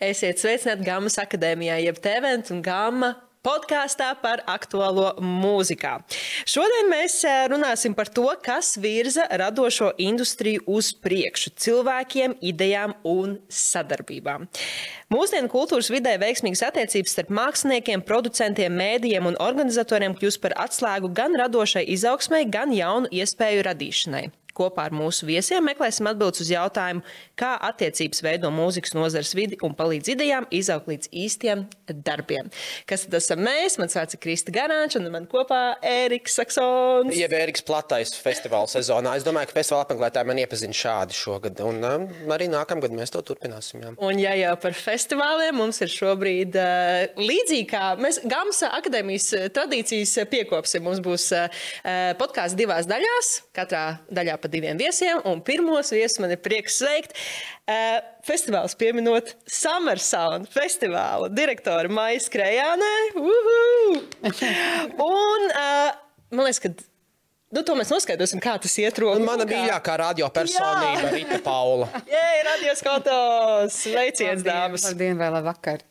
Esiet sveicināti Gammas akadēmijā, jeb TVNT un Gamma podkāstā par aktuālo mūzikā. Šodien mēs runāsim par to, kas virza radošo industriju uz priekšu cilvēkiem, idejām un sadarbībām. Mūsdienu kultūras vidē veiksmīgas attiecības starp māksliniekiem, producentiem, mēdījiem un organizatoriem kļūst par atslēgu gan radošai izaugsmai, gan jaunu iespēju radīšanai. Kopā ar mūsu viesiem meklēsim atbildes uz jautājumu, kā attiecības veido mūzikas nozares vidi un palīdz idejām izaugt līdz īstiem darbiem. Kas tad esam mēs? Mans vārds ir Krista Garāņš un man kopā Ēriks Saksons. Jeb Ēriks platais festivāla sezonā. Es domāju, ka festivāla apmeklētāji man iepazina šādi šogad. Un arī nākamgad mēs to turpināsim. Jā. Un ja jau par festivāliem, mums ir šobrīd līdzīgi kā mēs Gammas akadēmijas tradīcijas piekopsim. Mums būs podkāsts divās daļās, katrā daļā pa diviem viesiem, un pirmos viesus man ir prieks sveikt. Festivāls pieminot Summer Sound festivāla direktoru Maiju Skrējānē. Un man liekas, ka to mēs noskaidrosim, kā tas iet roku. Mana mīļākā radiopersonība Rita Paula. Jē, Radio Skotos! Sveiciens, dāmas! Labdien, vai labvakar!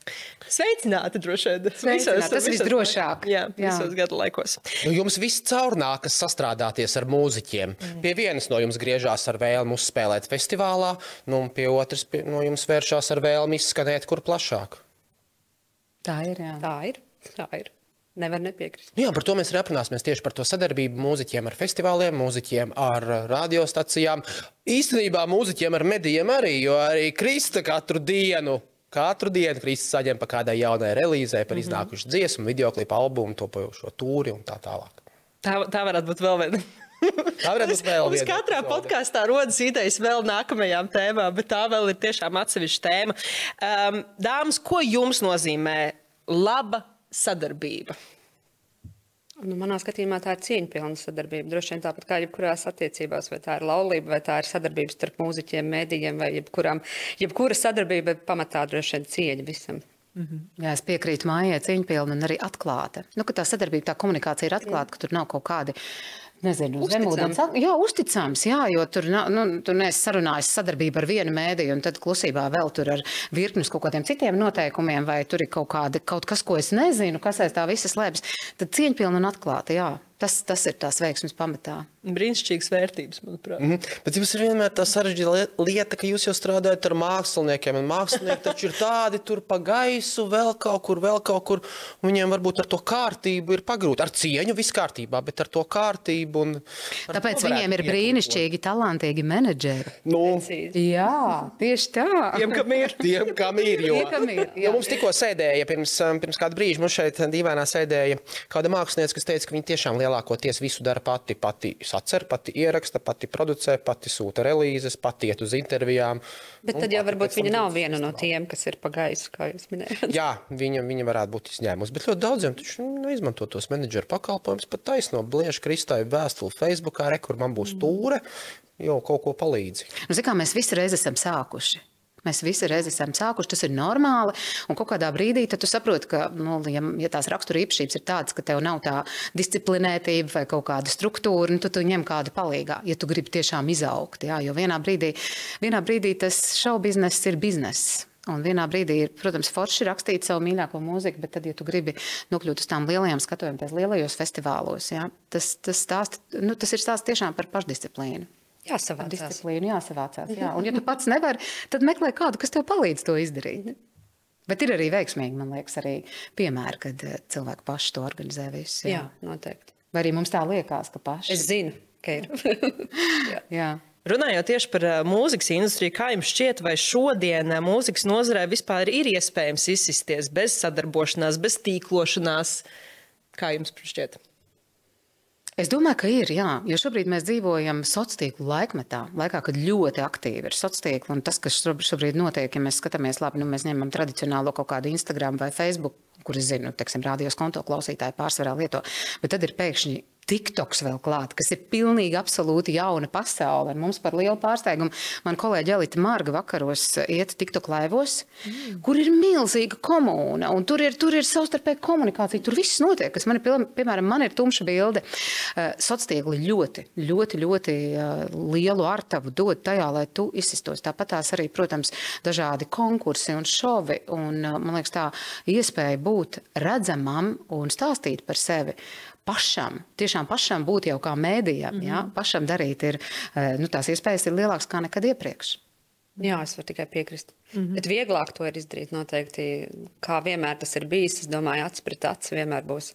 Sveicināti, droši vien. Sveicināti, tas visdrošāk. Jā, visos gadu laikos. Jums viss caur nākas sastrādāties ar mūziķiem. Pie vienas no jums griežās ar vēlmu uzspēlēt festivālā, un pie otras no jums vēršās ar vēlmu izskanēt kur plašāk. Tā ir, jā. Tā ir. Nevar nepiekrist. Jā, par to mēs arī aprunāsimies tieši par to sadarbību mūziķiem ar festivāliem, mūziķiem ar radiostacijām. Īstenībā mūziķiem ar medijiem arī, jo arī Krista katru dienu Krista saņem pa kādai jaunai relīzē par iznākušu dziesmu, videoklipu, albumu, topojošo tūri un tā tālāk. Tā varētu būt vēl viena. Mums katrā podkāstā rodas idejas vēl nākamajām tēmām, bet tā vēl ir tiešām atsevišķa tēma. Dāmas, ko jums nozīmē laba sadarbība? Manā skatījumā tā ir cieņpilna sadarbība. Droši vien tāpat kā jebkurās attiecībās, vai tā ir laulība, vai tā ir sadarbības starp mūziķiem, mēdījiem, vai jebkura sadarbība pamatā droši vien cieņa visam. Jā, es piekrītu Mājai, cieņpilna un arī atklāta. Ka tā sadarbība, tā komunikācija ir atklāta, ka tur nav kaut kādi, nezinu, zemūdens. Jā, uzticams, jā, jo tur neesi sarunājis sadarbību ar vienu mēdīju un tad klusībā vēl tur ar virknus kaut kādiem citiem noteikumiem, vai tur ir kaut kas, ko es nezinu, kas aiz tā visa slēpjas. Tad cieņpilna un atklāta, jā. Tas ir tās veiksmes pamatā. Brīnišķīgas vērtības, manuprāt. Bet jums ir vienmēr tā sarežģīta lieta, ka jūs jau strādājat ar māksliniekiem, un mākslinieki taču ir tādi tur pa gaisu, vēl kaut kur. Viņiem varbūt ar to kārtību ir pagrūti. Ar cieņu viss kārtībā, bet ar to kārtību. Tāpēc viņiem ir brīnišķīgi, talantīgi menedžeri. Jā, tieši tā. Tiem, kam ir. Jo mums tikko sēdēja, pirms kādu brīžu mums šeit dīvainā sēdēja kāda mākslinieca, kas teica, ka viņi tiešām lielākoties visu dara pati sacer, pati ieraksta, pati producē, pati sūta relīzes, pati iet uz intervijām. Bet tad jau varbūt viņa nav viena no tiem, kas ir pa gaisu, kā jūs minējāt. Jā, viņa varētu būt izņēmus, bet ļoti daudziem taču izmanto tos menedžeru pakalpojumus, pat taisno bliež Kristai vēstuli Facebookā, kur man būs tūre, jo kaut ko palīdzi. Kā mēs visi reiz esam sākuši. Mēs visi reiz esam sākuši, tas ir normāli, un kaut kādā brīdī tad tu saproti, ka, ja tās rakstura īpašības ir tādas, ka tev nav tā disciplinētība vai kaut kāda struktūra, tad tu ņem kādu palīgā, ja tu gribi tiešām izaugt, jā, jo vienā brīdī tas šou bizness ir bizness. Un vienā brīdī ir, protams, forši rakstīt savu mīļāko mūziku, bet tad, ja tu gribi nokļūt uz tām lielajām skatuviem, tās lielajos festivālos, jā, tas ir stāsts tiešām par pašdisciplīnu. Jāsavācās. Jā. Un ja tu pats nevari, tad meklē kādu, kas tev palīdz to izdarīt. Bet ir arī veiksmīgi, man liekas, arī piemēri, kad cilvēki paši to organizē visu. Jā, noteikti. Vai arī mums tā liekas, ka paši? Es zinu, ka ir. Jā. Runājot tieši par mūzikas industriju, kā jums šķiet, vai šodien mūzikas nozarē vispār ir iespējams izsisties bez sadarbošanās, bez tīklošanās? Kā jums šķiet? Es domāju, ka ir, jā, jo šobrīd mēs dzīvojam sociālo laikmetā, kad ļoti aktīvi ir sociāli, un tas, kas šobrīd notiek, ja mēs skatāmies labi, mēs ņemam tradicionālo kaut kādu Instagram vai Facebook kur es zinu, teiksim, rādios konto klausītāji pārsvarā lieto, bet tad ir pēkšņi TikToks vēl klāt, kas ir pilnīgi absolūti jauna pasaule. Mums par lielu pārsteigumu man kolēģi Elita Marga vakaros iet TikTok laivos, kur ir milzīga komūna, un tur ir savstarpēja komunikācija, tur viss notiek, kas piemēram, man ir tumša bilde. Sociāli ļoti lielu artavu dod tajā, lai tu izsistos. Tāpat tās arī, protams, dažādi konkursi un šovi, un man liekas tā iespēja būt redzamam un stāstīt par sevi. Tiešām pašam būt jau kā mēdījam, ja? Pašam darīt ir, tās iespējas ir lielākas kā nekad iepriekš. Jā, es varu tikai piekrist. Bet vieglāk to ir izdarīt noteikti, kā vienmēr tas ir bijis. Es domāju, acis pret aci vienmēr būs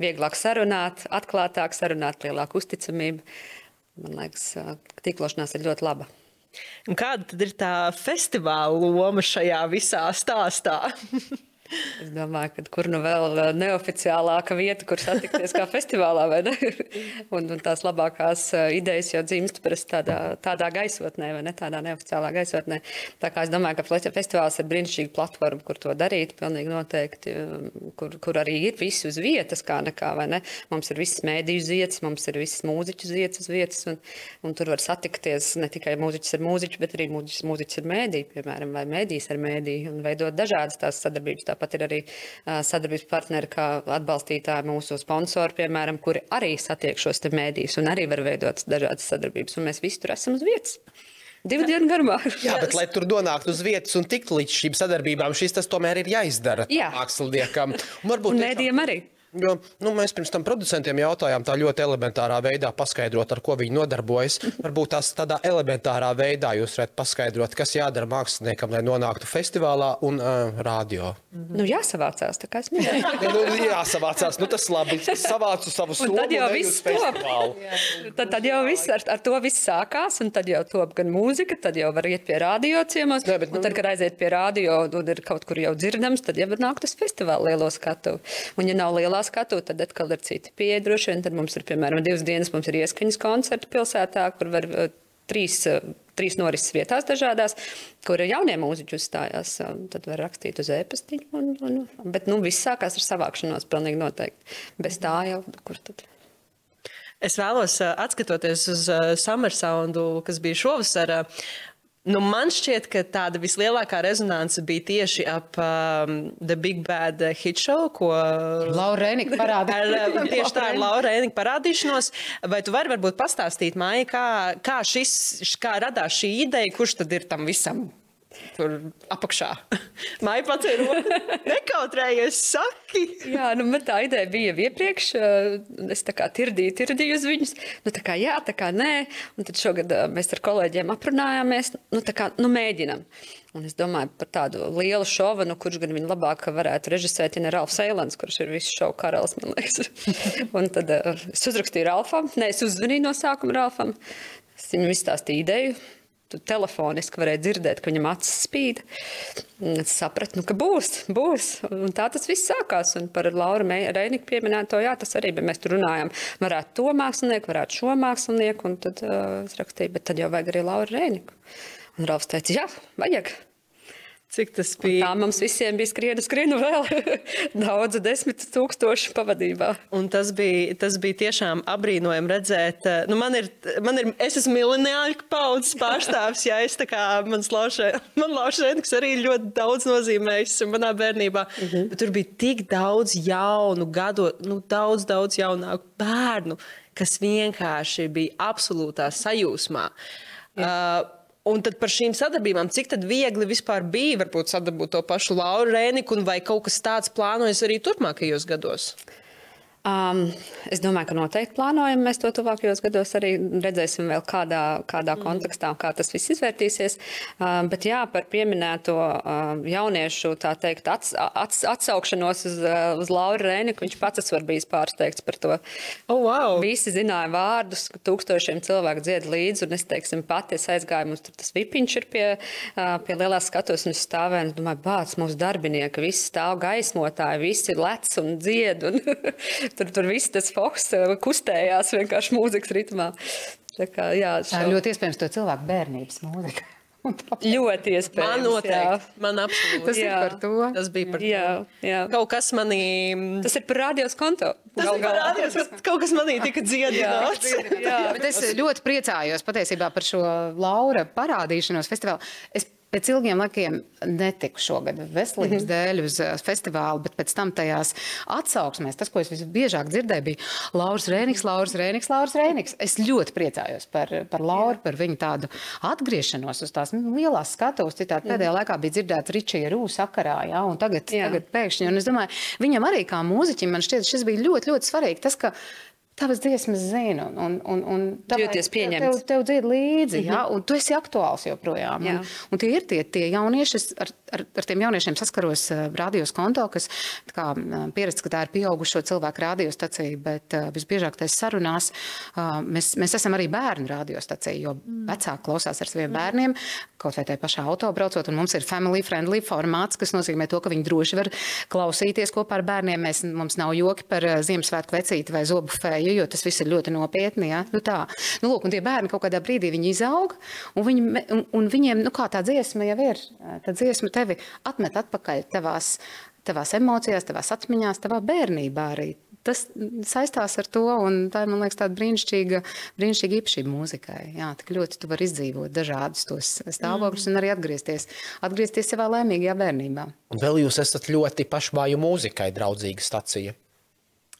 vieglāk sarunāt, atklātāk sarunāt, lielāku uzticamību. Man liekas, tīklošanās ir ļoti laba. Un kāda tad ir tā festivāla loma šajā visā stāstā? Es domāju, ka kur nu vēl neoficiālāka vieta, kur satikties kā festivālā, vai ne? Un tās labākās idejas jau dzimst parasti tādā gaisotnē, vai ne? Tādā neoficiālā gaisotnē. Tā kā es domāju, ka festivāls ir brīnišķīga platforma, kur to darīt, pilnīgi noteikti, kur arī ir visi uz vietas, kā nekā, vai ne? Mums ir visas mēdīju vietas, mums ir visas mūziķu vietas, un tur var satikties ne tikai mūziķis ar mūziķu, bet arī mūziķis ar mēdīju, piemēram, vai mēdījis ar mēdīju, un veidot dažādas tās sadarbības. Tāpat ir arī sadarbības partneri, kā atbalstītāji mūsu sponsori, piemēram, kuri arī satiek šos te mēdījus un arī var veidot dažādas sadarbības. Un mēs visi tur esam uz vietas. 2 dienu garumā. Jā, bet lai tur nonāktu uz vietas un tiktu līdz šīm sadarbībām, tas tomēr ir jāizdara māksliniekam. Un mēdījiem arī. Jo, mēs pirms tam producentiem jautājām tā ļoti elementārā veidā paskaidrot, ar ko viņi nodarbojas. Varbūt tās tādā elementārā veidā jūs varētu paskaidrot, kas jādara māksliniekam, lai nonāktu festivālā un radio. Jāsavācās, tā kā es minēju. Jāsavācās, tas labi. Savācu savu somu un eju uz festivālu. Tad jau viss, ar to viss sākās, un tad jau top gan mūzika, tad jau var iet pie radio ciemos, un tad, kad aiziet pie radio un ir kaut kur jau dzirdams, tad jau var nākt uz festivālu lielo skatu. Un ja nav lielā skatu, tad atkal ir citi pieeja droši vien. Tad mums ir, piemēram, 2 dienas, mums ir ieskaņas koncerti pilsētā, kur var 3 norises vietās dažādās, kur jaunie mūziķi uzstājās. Tad var rakstīt uz e-pastiņu. Bet viss sākās ar savākšanos, pilnīgi noteikti. Bez tā jau, kur tad? Es vēlos, atskatoties uz Summer Soundu, kas bija šovasar, man šķiet, ka tāda vislielākā rezonance bija tieši ap The Big Bad Hit Show, ko Laura Reinika parādīja. Tieši tā ir Laura Reinika parādīšanos. Vai tu vari varbūt pastāstīt, Maija, kā radās šī ideja, kurš tad ir tam visam tur apakšā? Maija pacēla roku. Nekautrējies, saki! Jā, man tā ideja bija iepriekš. Es tā kā tirdīju uz viņus. Tā kā jā, tā kā nē. Un tad šogad mēs ar kolēģiem aprunājāmies. Mēģinam. Un es domāju par tādu lielu šovu, kurš gan viņu labāk varētu režisēt, ja ne Ralfs Eilans, kurš ir visu šovu karalis, man liekas. Un tad es uzrakstīju Ralfam. Es uzzvanīju no sākuma Ralfam. Es viņam izstāstīju ideju. Tu telefoniski varēja dzirdēt, ka viņam acis spīd. Es sapratu, ka būs. Un tā tas viss sākās. Un par Lauru Reiniku pieminēto, jā, tas arī, bet mēs tur runājām. Varētu to mākslinieku, varētu šo mākslinieku. Un tad es rakstīju, bet tad jau vajag arī Lauru Reiniku. Un Ralfs teica, jā, vajag. Cik tas bija? Tā mums visiem bija skrienu vēl daudz 10 000 pavadībā. Un tas bija tiešām apbrīnojami redzēt. Es esmu mileniāļu paudzes pārstāvs, ja es tā kā man Lauris Reiniks arī ļoti daudz nozīmējis manā bērnībā. Bet tur bija tik daudz jaunu gadu, daudz jaunāku bērnu, kas vienkārši bija absolūtā sajūsmā. Un tad par šīm sadarbībām, cik tad viegli vispār bija varbūt sadarbūt to pašu Lauru Reiniku, un vai kaut kas tāds plānojas arī turpmākajos gados? Es domāju, ka noteikti plānojam. Mēs to tuvākajos gados arī redzēsim vēl kādā kontekstā, kā tas viss izvērtīsies. Bet jā, par pieminēto jauniešu, tā teikt, atsaukšanos uz Lauru Reiniku, viņš pats var bijis pārsteigts par to. Oh, wow. Visi zināja vārdus, ka tūkstošiem cilvēku dzied līdzi, un es, teiksim, pati aizgāju, mums tur tas vipiņš ir pie lielās skatos, un es stāvēju, un es domāju, bāc, mūsu darbinieki, visi stāv gaismotāji, visi lec un dzied, un tur viss tas foks kustējās vienkārši mūzikas ritmā. Tā kā, jā, tā ir ļoti iespējams to cilvēku bērnības mūzika. Ļoti iespējams. Man noteikti. Man absolūti. Tas ir par to. Tas bija par to. Jā. Kaut kas manī... Tas ir par radios konto. Tas ir parādījās, ka kaut kas manī tika dziedināts. Bet es ļoti priecājos patiesībā par šo Laura parādīšanos festivālu. Es pēc ilgiem laikiem netiku šogad veselības dēļ uz festivālu, bet pēc tam tajās atsauksmēs, tas, ko es visbiežāk dzirdēju, bija Lauris Rēniks. Es ļoti priecājos par Lauru, par viņu tādu atgriešanos uz tās lielās skatuves. Citādi pēdējā laikā bija dzirdēts Ričija Rū sakarā, ja, un tagad pēkšņi. Un es domāju, viņam arī kā mūziķim, man šķiet, šis bija ļoti, ļoti svarīgi. Tas, ka tavas dziesmas zinu, un jūties pieņemts. Tev dzied līdzi, ja, un tu esi aktuāls joprojām. Un tie ir tie jaunieši, ar tiem jauniešiem saskaros radios konto, kas kā pierasts, ka tā ir pieaugušo cilvēku radiostacija, bet visbiežāk tais sarunās mēs esam arī bērnu radiostacija, jo vecāki klausās ar saviem bērniem, kaut vai tai pašā auto braucot, un mums ir family friendly formāts, kas nozīmē to, ka viņi droši var klausīties kopā ar bērniem. Mums nav joki par Ziemassvētku vecīti vai zobu fēju, jo tas viss ir ļoti nopietni, ja? Nu tā. Nu lūk, un tie bērni kaut kādā brīdī viņi izaug, un viņiem, nu kā tā dziesma jau ir, tā dziesma tevi atmet atpakaļ tavās emocijās, tavās atmiņās, tavā bērnībā arī. Tas saistās ar to, un tā ir, man liekas, tāda brīnišķīga īpašība mūzikai. Jā, tik ļoti tu vari izdzīvot dažādus tos stāvokļus un arī atgriezties savā laimīgajā bērnībā. Un vēl jūs esat ļoti pašmāju mūzikai draudzīga stacija.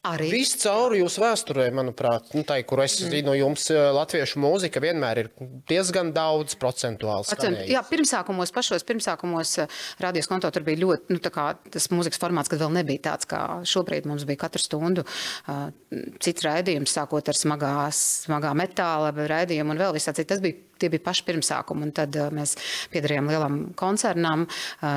Arī. Viss cauri jūsu vēsturē, manuprāt, tai, kur es zinu, jums latviešu mūzika vienmēr ir diezgan daudz procentuāli skanējis. Jā, pašos pirmsākumos radios konto tur bija ļoti, nu tā kā tas mūzikas formāts, kad vēl nebija tāds, kā šobrīd mums bija katru stundu cits raidījums, sākot ar smagā metāla raidījumu un vēl visā cita. Tie bija paši pirmsākumi, un tad mēs piedarījām lielam koncernām.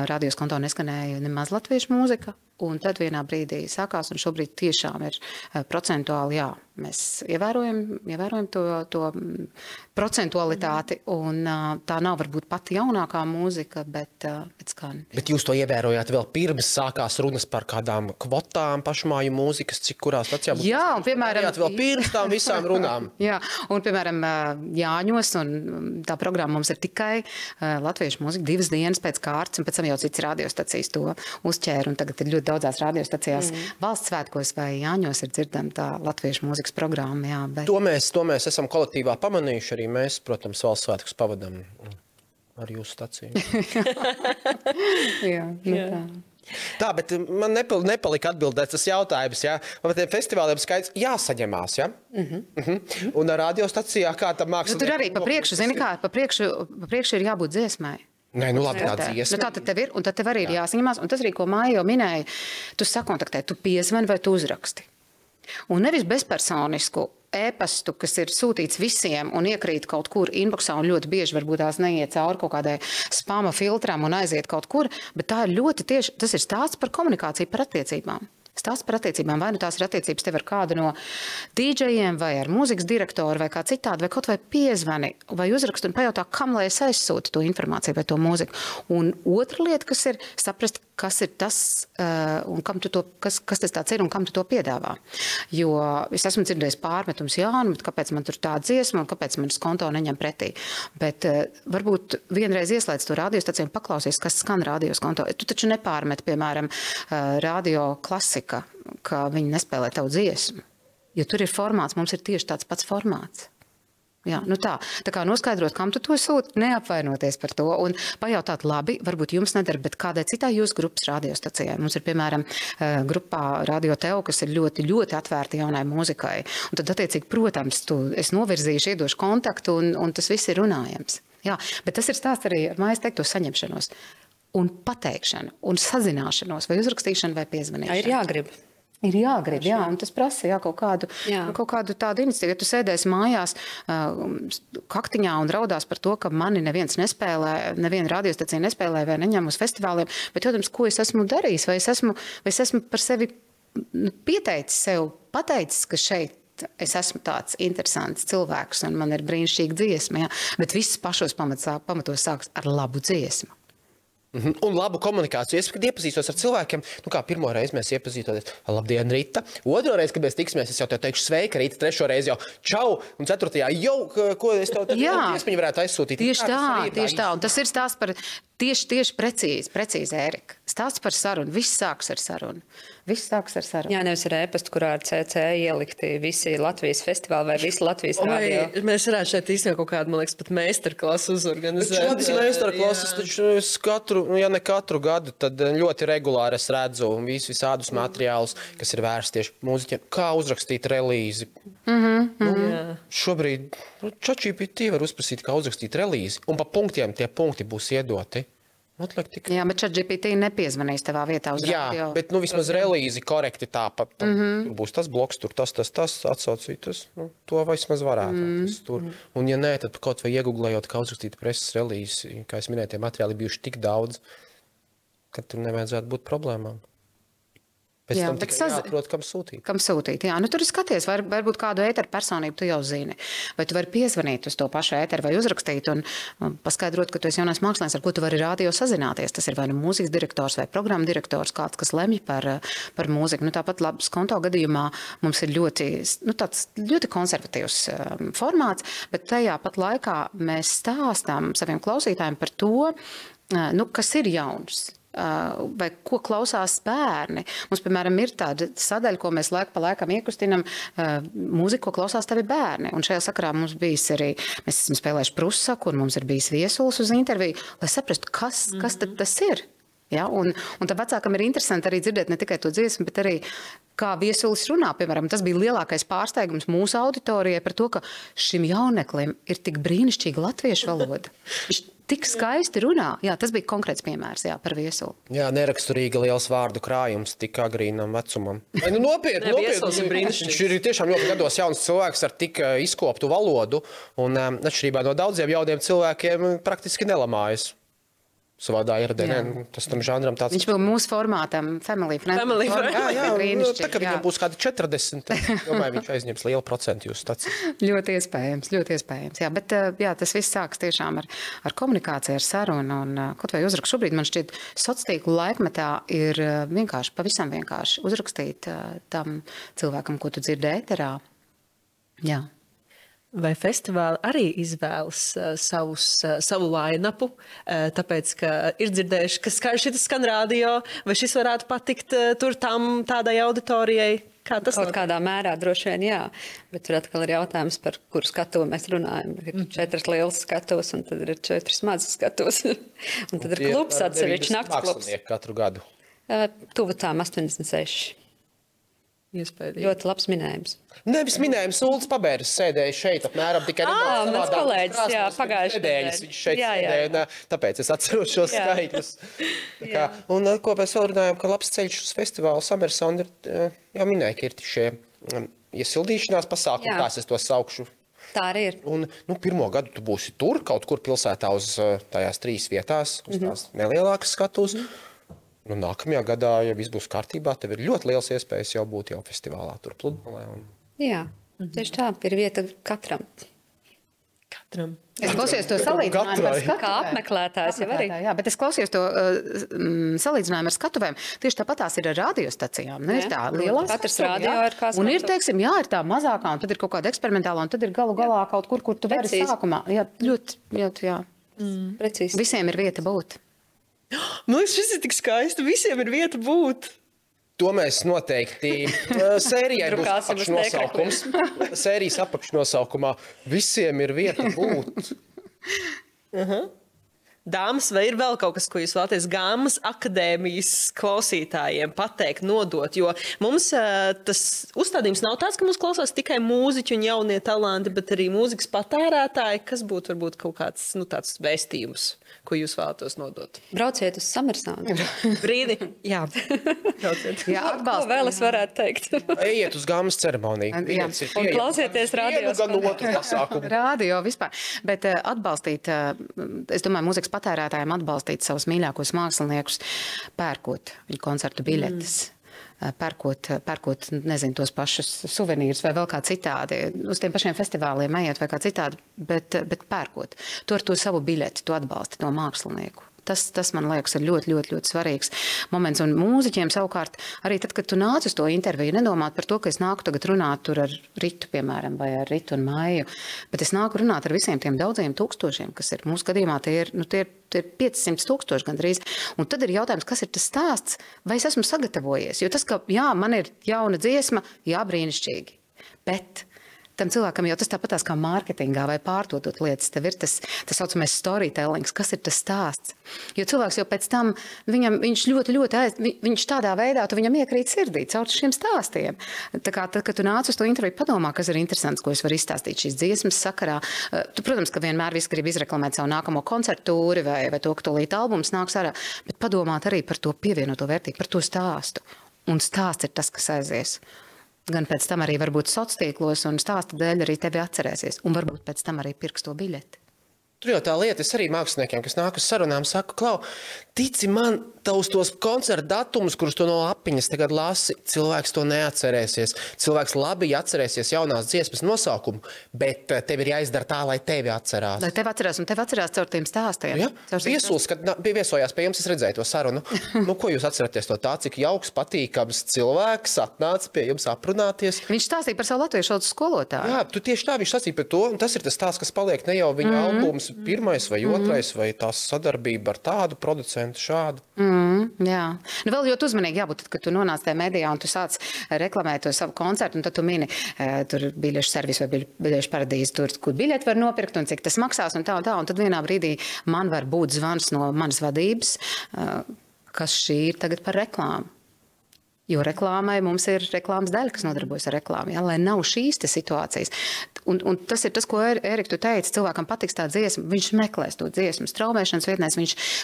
Radios konto neskanēja nemaz latviešu mūzika, un tad vienā brīdī sākās, un šobrīd tiešām ir procentuāli, jā, mēs ievērojam to procentualitāti, un tā nav varbūt pati jaunākā mūzika, bet skan. Bet jūs to ievērojāt vēl pirms sākās runas par kādām kvotām pašmāju mūzikas, cik kurā stacijā būtu? Jā, un piemēram... Vēl pirms tām visām runām. Jā, un piemēram Jāņos, un tā programma mums ir tikai latviešu mūzika 2 dienas pēc kārtas, un pēc tam jau cits radiostacijas to uzķēra, un tagad ir ļoti daudzās radiostacijās valsts svētkos vai Jāņos ir dzirdama tā latviešu mūzikas programma. Jā, bet... To mēs esam kolektīvā pamanījuši, arī mēs, protams, valsts svētkus pavadam ar jūsu staciju. jā, tā. Tā, bet man nepalika atbildēts tas jautājums, ja? Vai tiem festivāliem skaits jāsaņemās, ja? Un ar radiostacijā kā tam mākslinieku? Nu, tur arī pa priekšu, zini kā, pa priekšu ir jābūt dziesmai. Nē, nu labi, tā dziesma. Nu, tā tad tev ir, un tad tev arī ir jāsaņemās, un tas arī, ko Māja jau minēja, tu sakontaktē, tu piezvani vai tu uzraksti. Un nevis bezpersonisku e-pastu, kas ir sūtīts visiem un iekrīt kaut kur inboxā un ļoti bieži varbūt tās neiet cauri kaut kādai spama filtram un aiziet kaut kur, bet tā ir ļoti tieši, tas ir stāsts par komunikāciju, par attiecībām. Stāsts par attiecībām, vai nu tās ir attiecības tev ar kādu no DJiem, vai ar mūzikas direktoru, vai kā citādi, vai kaut vai piezvani, vai uzrakstu un pajautā, kam lai es aizsūtu to informāciju vai to mūziku. Un otra lieta, kas ir saprast, kas ir tas, un kam tu to, kas tas tāds ir un kam tu to piedāvā. Jo es esmu dzirdējis pārmetums, jā, nu, bet kāpēc man tur tā dziesma un kāpēc man tas konto neņem pretī. Bet varbūt vienreiz ieslēdz to radiostaciju un paklausies, kas skan radios konto. Tu taču nepārmet, piemēram, radio klasika, ka viņi nespēlē tavu dziesmu. Jo tur ir formāts, mums ir tieši tāds pats formāts. Jā, nu tā kā noskaidrot, kam tu to sūti, neapvainoties par to un pajautāt, labi, varbūt jums nedara, bet kādai citai jūsu grupas radiostacijai. Mums ir, piemēram, grupā Radio Teo, kas ir ļoti, ļoti atvērta jaunai mūzikai. Un tad, attiecīgi, protams, es novirzīšu, iedošu kontaktu un tas viss ir runājams. Jā, bet tas ir stāsts arī ar mājas teikto saņemšanos un pateikšanu un sazināšanos vai uzrakstīšanu vai piezvanīšanu. Jā, ir jāgrib. Ir jāgrib, jā, un tas prasa kaut kādu tādu iniciatīvu. Ja tu sēdēsi mājās kaktiņā un raudās par to, ka mani neviens nespēlē, neviena radiostacija nespēlē vai neņem uz festivāliem, bet, protams, ko es esmu darījis, vai es esmu par sevi pieteicis sev, pateicis, ka šeit es esmu tāds interesants cilvēks un man ir brīnišķīga dziesma, jā, bet viss pašos pamatos sāks ar labu dziesmu. Un labu komunikāciju. Es, kad iepazīstos ar cilvēkiem, kā pirmo reizi mēs iepazīstoties, labdien, Rita. Otro reizi, kad mēs tiksimies, es jau tev teikšu sveika, Rita. Trešo reizi jau čau. Un ceturtajā jau, ko es tev iespēju varētu aizsūtīt. Tieši tā. Un tas ir stāsts par tieši precīzi, Ērika. Stāsts par sarunu. Viss sāks ar sarunu. Jā, nevis ar ēpastu, kurā ar CC ielikti visi Latvijas festivāli vai visi Latvijas radio. Mēs varētu šeit īstenībā kaut kādu, man liekas, pat meistarklasu uzorganizēt. Šādas meistarklases taču ja ne katru gadu, tad ļoti regulāri es redzu visādus materiālus, kas ir vērsti tieši mūziķiem. Kā uzrakstīt relīzi. Šobrīd ChatGPT var uzprasīt, kā uzrakstīt relīzi. Un pa punktiem tie punkti būs iedoti. Jā, bet ChatGPT nepiezvanīs tavā vietā uz radio. Jā, bet vismaz relīzi korekti tāpat. Tur būs tas bloks, tur tas atsaucīt. To vismaz varētu. Un ja nē, tad kaut vai iegooglējot, kā uzrakstīt preses relīzi, kā es minēju, tie materiāli bijuši tik daudz, ka tur nevajadzētu būt problēmām. Pēc tam tikai jāprot, kam sūtīt. Jā, tur skaties, varbūt kādu ēteru personību tu jau zini. Vai tu vari piezvanīt uz to pašu ēteru vai uzrakstīt un paskaidrot, ka tu esi jaunais mākslinieks, ar ko tu vari radio sazināties. Tas ir vai nu mūzikas direktors vai programmu direktors, kāds, kas lemj par mūziku. Tāpat labs konto gadījumā mums ir ļoti konservatīvs formāts, bet tajā pat laikā mēs stāstām saviem klausītājiem par to, kas ir jauns. Vai ko klausās bērni. Mums, piemēram, ir tāda sadaļa, ko mēs laiku pa laikam iekustinam, mūziku, ko klausās tavi bērni. Un šajā sakarā mums bijis arī, mēs esam spēlējuši Prusaku, un mums ir bijis viesulis uz interviju, lai saprastu, kas tad tas ir. Ja? Un tam vecākam ir interesanti arī dzirdēt ne tikai to dziesmu, bet arī kā viesulis runā. Piemēram, tas bija lielākais pārsteigums mūsu auditorijai par to, ka šim jauneklim ir tik brīnišķīga latviešu valoda. Viņš tik skaisti runā. Jā, tas bija konkrēts piemērs par viesuli. Jā, neraksturīga liels vārdu krājums tik agrīnam vecumam. Nopietni. Viņš ir tiešām ļoti gados jauns cilvēks ar tik izkoptu valodu un atšķirībā no daudziem jauniem cilvēkiem praktiski nelamājas. Savādā ieradē. Tas tam žanram tāds... Viņš bija mūsu formātam, family friend. Jā, tā kā viņam būs kādi 40, domāju, viņš aizņems lielu procentu jūsu stāciju. Ļoti iespējams. Jā, bet tas viss sāks tiešām ar komunikāciju, ar sarunu un kaut vai uzrakstu. Šobrīd man šķiet, sociālo laikmetā ir pavisam vienkārši uzrakstīt tam cilvēkam, ko tu dzirdi ēterā. Jā. Vai festivāli arī izvēlas savu line-upu, tāpēc, ka ir dzirdējuši, ka šis skan radio, vai šis varētu patikt tādai auditorijai? Kaut kādā mērā droši vien jā, bet tur atkal ir jautājums, par kuru skatuvu mēs runājam. Ir 4 lielas skatuves, un tad ir 4 mazas skatuves. Un tad ir klubs atsevišķi, nakts klubs. Katru gadu? Tuvu tām 86. Iespējams. Ļoti labs minējums. Nevis minējums, Ulds Pabērs sēdēja šeit apmēram tikai mans kolēģis, pagājušajā nedēļas. Viņš šeit sēdēja, tāpēc es atceros šos skaitļus. Un ko mēs vēl runājam, ka labs ceļš uz festivālu Summer Sound ir, jau minēja, ka ir šie iesildīšanās pasākumi, tās es to saukšu. Tā arī ir. Un pirmo gadu tu būsi tur, kaut kur pilsētā uz tajās 3 vietās, uz tās nelielākas skatus. Nākamajā gadā, ja viss būs kārtībā, tev ir ļoti liels iespējas jau būt festivālā, tur pludmalē. Jā, tieši tā, ir vieta katram. Es klausījos to salīdzinājumu ar skatuvēm. Kā apmeklētājs jau arī. Jā, bet es klausījos to salīdzinājumu ar skatuvēm. Tieši tāpat tās ir ar radiostacijām. Ir tā lielā katrs radio ir kā skatuve. Un ir, teiksim, ir tā mazākā, un tad ir kaut kāda eksperimentālā, un tad ir galu galā kaut kur tu vari sākumā. Jā, ļoti. Precīzi. Visiem ir vieta būt. Šis ir tik skaisti. Visiem ir vieta būt. To mēs noteikti sērijai būs apakšnosaukums. Sērijas apakšnosaukumā visiem ir vieta būt. Dāmas, vai ir vēl kaut kas, ko jūs vēlaties Gammas akadēmijas klausītājiem pateikt, nodot? Jo mums tas uzstādījums nav tāds, ka mums klausās tikai mūziķi un jaunie talanti, bet arī mūzikas patērētāji, kas būtu varbūt kaut kāds tāds vēstījums, ko jūs vēlatos nodot? Brauciet uz Summer Sound. Brīdi. Jā. Brauciet. Jā, atbalst. Ko vēl es varētu teikt? Ejiet uz Gammas ceremoniju. Un klausieties radio. Radio vispār. Bet atbalstīt, es domāju, mūzikas patērētājiem atbalstīt savus mīļākos māksliniekus, pērkot viņu koncertu biļetes. Pērkot, nezinu, tos pašus suvenīrus vai vēl kā citādi. Uz tiem pašiem festivāliem ejiet vai kā citādi, bet pērkot. Tu ar to savu biļeti, tu atbalsti to mākslinieku. Tas man liekas, ir ļoti, ļoti, ļoti svarīgs moments. Un mūziķiem savukārt, arī tad, kad tu nāc uz to interviju, nedomāt par to, ka es nāku tagad runāt tur ar Ritu, piemēram, vai ar Ritu un Maiju, bet es nāku runāt ar visiem tiem daudziem tūkstošiem, kas ir mūsu gadījumā, tie ir 500 000 gandrīz. Un tad ir jautājums, kas ir tas stāsts, vai es esmu sagatavojies? Jo tas, ka, jā, man ir jauna dziesma, jā, brīnišķīgi, bet tam cilvēkam jau tas tāpatās kā mārketingā vai pārdodot lietas. Tev ir tas saucamais storytellings, kas ir tas stāsts. Jo cilvēks jau pēc tam, viņš viņš tādā veidā, tu viņam iekrīt sirdī caur šiem stāstiem. Tā kā tad, kad tu nāc uz to interviju, padomā, kas ir interesants, ko es varu izstāstīt šīs dziesmas sakarā. Tu, protams, ka vienmēr visi grib izreklamēt savu nākamo koncertu tūri vai to, ka tūlīt albums nāks ārā, bet padomāt arī par to pievienoto vērtību, par to stāstu. Un stāsts ir tas, kas aizies. Gan pēc tam arī varbūt sociālos tīklos un stāsta dēļ arī tevi atcerēsies. Un varbūt pēc tam arī pirks to biļeti. Tur jau tā lieta, es arī māksliniekiem, kas nāk uz sarunām, saku, Klau, tici man, tavs tos koncertu datumus, kurus tu no lapiņas tagad lasi, cilvēks to neatcerēsies. Cilvēks labi atcerēsies jaunās dziesmas nosaukumu, bet tev ir jāizdara tā, lai tevi atcerās. Lai tevi atcerās, un tevi atcerās caur tiem stāstiem. Ja? Viesulis, kad bija viesojās pie jums, es redzēju to sarunu. Ko jūs atceraties to tā, cik jauks, patīkams cilvēks atnāca pie jums aprunāties? Viņš stāstīja par savu latviešu valodas skolotāju. Jā, tu tieši tā, viņš stāstīja par to, un tas ir tas stāsts, kas paliek ne jau viņa albums pirmais vai otrais, vai tās sadarbība ar tādu producentu šādu. Jā. Nu, vēl ļoti uzmanīgi jābūt, kad tu nonāc tajā medijā un tu sāc reklamēt to savu koncertu, un tad tu mini tur biļešu servis vai biļešu paradīzi, tur, kur biļeti var nopirkt un cik tas maksās un tā. Un tad vienā brīdī man var būt zvans no manas vadības, kas šī ir tagad par reklāmu. Jo reklāmai mums ir reklāmas daļa, kas nodarbojas ar reklāmu, ja, lai nav šīs situācijas. Un tas ir tas, ko Ērika, tu teici, cilvēkam patiks tā dziesma, viņš meklēs to dziesmu straumēšanas vietnēs,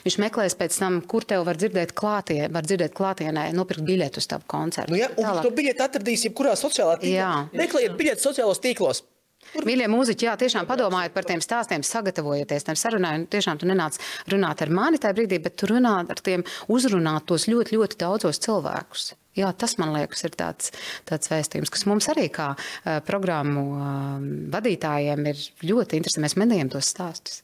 viņš meklēs pēc tam, kur tev var dzirdēt klātienē, nopirkt biļetu uz tavu koncertu. Nu, ja, un to biļeti atradīs jebkurā sociālā tīklā. Meklējiet biļeti sociālos tīklos. Mīļie mūziķi, jā, tiešām padomājiet par tiem stāstiem, sagatavojieties tam sarunai, un tiešām tu nenāc runāt ar mani tajā brīdī, bet tu runā ar tiem uzrunāt tos ļoti, ļoti daudzos cilvēkus. Jā, tas, man liekas, ir tāds vēstījums, kas mums arī kā programmu vadītājiem ir ļoti interesanti. Mēs medējam tos stāstus.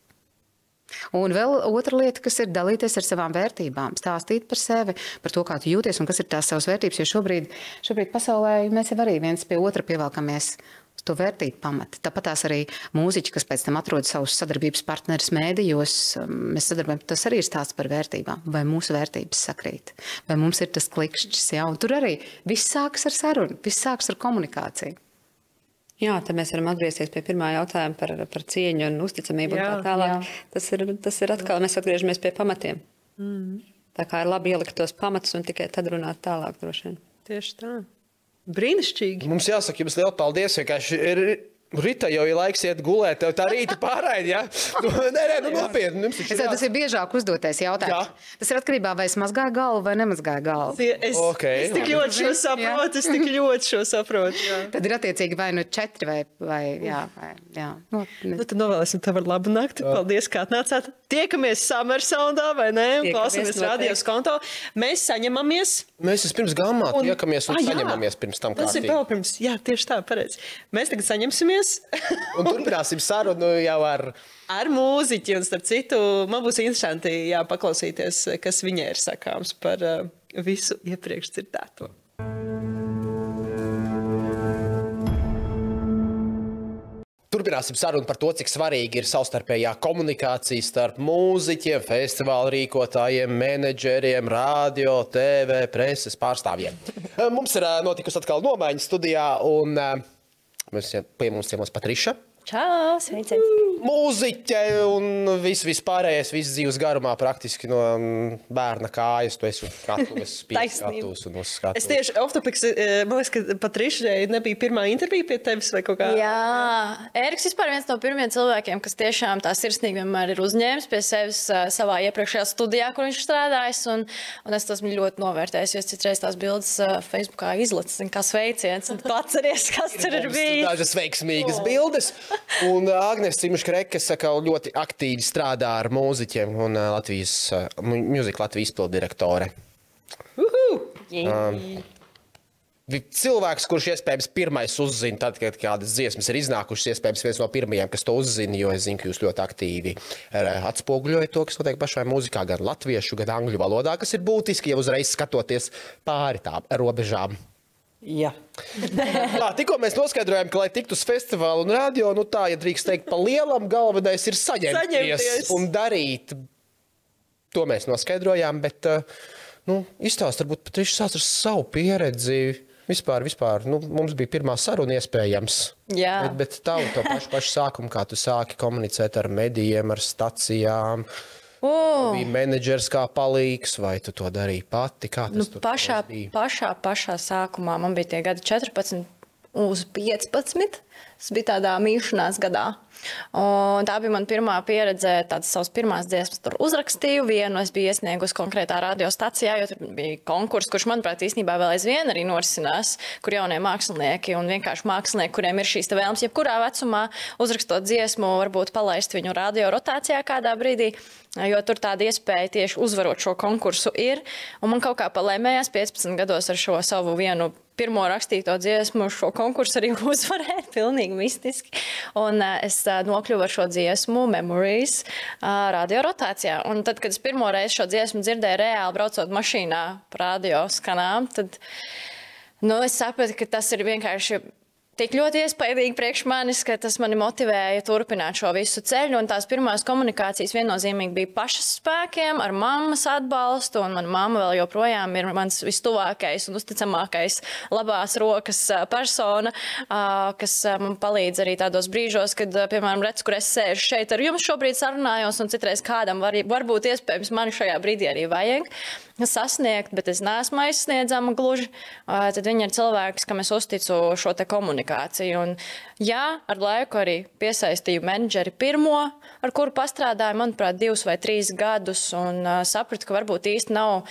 Un vēl otra lieta, kas ir dalīties ar savām vērtībām, stāstīt par sevi, par to, kā tu jūties un kas ir tās savas vērtības, jo šobrīd pasaulē mēs jau arī viens pie otra pievelkamies uz to vērtību pamatu. Tāpat tās arī mūziķi, kas pēc tam atrod savus sadarbības partnerus mēdījos, mēs sadarbojam, tas arī ir stāsts par vērtībām, vai mūsu vērtības sakrīt, vai mums ir tas klikšķis, jā, un tur arī viss sākas ar sarunu, viss sākas ar komunikāciju. Jā, tad mēs varam atgriezties pie pirmā jautājuma par cieņu un uzticamību un tā tālāk. Tas ir atkal, mēs atgriežamies pie pamatiem. Tā kā ir labi ielikt tos pamatus un tikai tad runāt tālāk droši vien. Tieši tā. Brīnišķīgi. Mums jāsaka jums lielu paldies, vienkārši Rita jau ir laiks iet gulēt, tev tā rīta pārraidi, ja? Nē, nopietni. Tas ir biežāk uzdotais jautājums. Jā. Tas ir atkarībā, vai es mazgāju galvu vai nemazgāju galvu. Es tik ļoti šo saprotu, jā. Tad ir attiecīgi vai nu 4 vai jā. Nu, tad novēlēsim tev ar labu nakti. Paldies, kā atnācāt. Tiekamies Summer Soundā, vai ne? Klausāmies radios konto. Mēs saņemamies. Mēs pirms gammā tiekamies un saņemamies pirms tam kārtīgi. Tas ir vēl pirms, jā, tieši tā, pareizi. Mēs tagad saņemsimies. Un turpināsim sarunu jau ar mūziķi. Un starp citu, man būs interesanti paklausīties, kas viņai ir sakāms par visu iepriekš dzirdēto. Turpināsim sarunu par to, cik svarīgi ir savstarpējā komunikācija starp mūziķiem, festivāla rīkotājiem, menedžeriem, radio, TV, preses pārstāvjiem. Mums ir notikusi atkal nomaiņa studijā, un pie mums ciemos Patriša. Čau, sveiciens! Mūziķe un vispārējais, viss dzīves garumā praktiski no bērna kājas. Tu esi skatuves, pieskatus un uz skatuves. Es tieši off-topics, man liekas, ka Patrišai nebija pirmā intervija pie tevis vai kaut kā? Jā, Ēriks vispār viens no pirmiem cilvēkiem, kas tiešām tā sirsnīgi vienmēr ir uzņēmis pie sevis savā iepriekšējā studijā, kur viņš strādājis, un es tas ļoti novērtēju, jo es citreiz tās bildes Facebookā izlacis, kā sveiciens, un tu atceries, kas tur ir bijis. Dažas veiksmīgas bildes. Un Agnes Cimuškreke saka, ļoti aktīvi strādā ar mūziķiem un Music Latvijas izpildirektore. cilvēks, kurš iespējams pirmais uzzina, tad, kad kādas dziesmas ir iznākušas, iespējams viens no pirmajiem, kas to uzzina, jo es zinu, ka jūs ļoti aktīvi atspoguļojat to, kas notiek pašai mūzikā, gan latviešu, gan angļu valodā, kas ir būtiski, ja uzreiz skatoties pāri tām robežām. Jā. Tikko mēs noskaidrojām, ka, lai tiktu uz festivālu un radio, tā, ja drīkst teikt, pa lielam galvenais ir saņemties un darīt. To mēs noskaidrojām, bet izstāst, varbūt Patriša sāc ar savu pieredzi. Vispār, mums bija pirmā saruna iespējams. Jā. Bet tavu to pašu sākumu, kā tu sāki komunicēt ar medijiem, ar stacijām. Bija menedžers kā palīgs, vai tu to darīji pati? Kā tas tur bija? Pašā sākumā man bija tie gadi 14 uz 15. Tas bija tādā mīšanās gadā. Un tā bija mana pirmā pieredze, tādas savas pirmās dziesmas tur uzrakstīju. Vienu es biju iesniegusi konkrētā radiostacijā, jo tur bija konkurss, kurš, manuprāt, īstenībā vēl aizvien arī norisinās, kur jaunie mākslinieki un vienkārši mākslinieki, kuriem ir šīs vēlmes, jebkurā vecumā uzrakstot dziesmu, varbūt palaist viņu radio rotācijā kādā brīdī, jo tur tāda iespēja tieši uzvarot šo konkursu ir. Un man kaut kā palēmējās 15 gados ar šo savu vienu pirmo rakstīto dziesmu šo konkursu arī uzvarēt, pilnīgi mistiski. Un es nokļuvu ar šo dziesmu Memories radio rotācijā. Un tad, kad es pirmo reizi šo dziesmu dzirdēju reāli braucot mašīnā pa radio skanām, tad es sapratu, ka tas ir vienkārši tik ļoti iespaidīgi priekš manis, ka tas mani motivēja turpināt šo visu ceļu. Un tās pirmās komunikācijas viennozīmīgi bija pašas spēkiem, ar mammas atbalstu. Un mana mamma vēl joprojām ir mans vistuvākais un uzticamākais labās rokas persona, kas man palīdz arī tādos brīžos, kad, piemēram, redz, kur es sēžu šeit ar jums šobrīd sarunājos, un citreiz kādam varbūt iespējams mani šajā brīdī arī vajag sasniegt, bet es neesmu aizsniedzama gluži. Tad viņi ir cilvēks, kam es uzticu šo te komunikāciju. Un jā, ar laiku arī piesaistīju menedžeri pirmo, ar kuru pastrādāju, manuprāt, 2 vai 3 gadus, un sapratu, ka varbūt īsti nav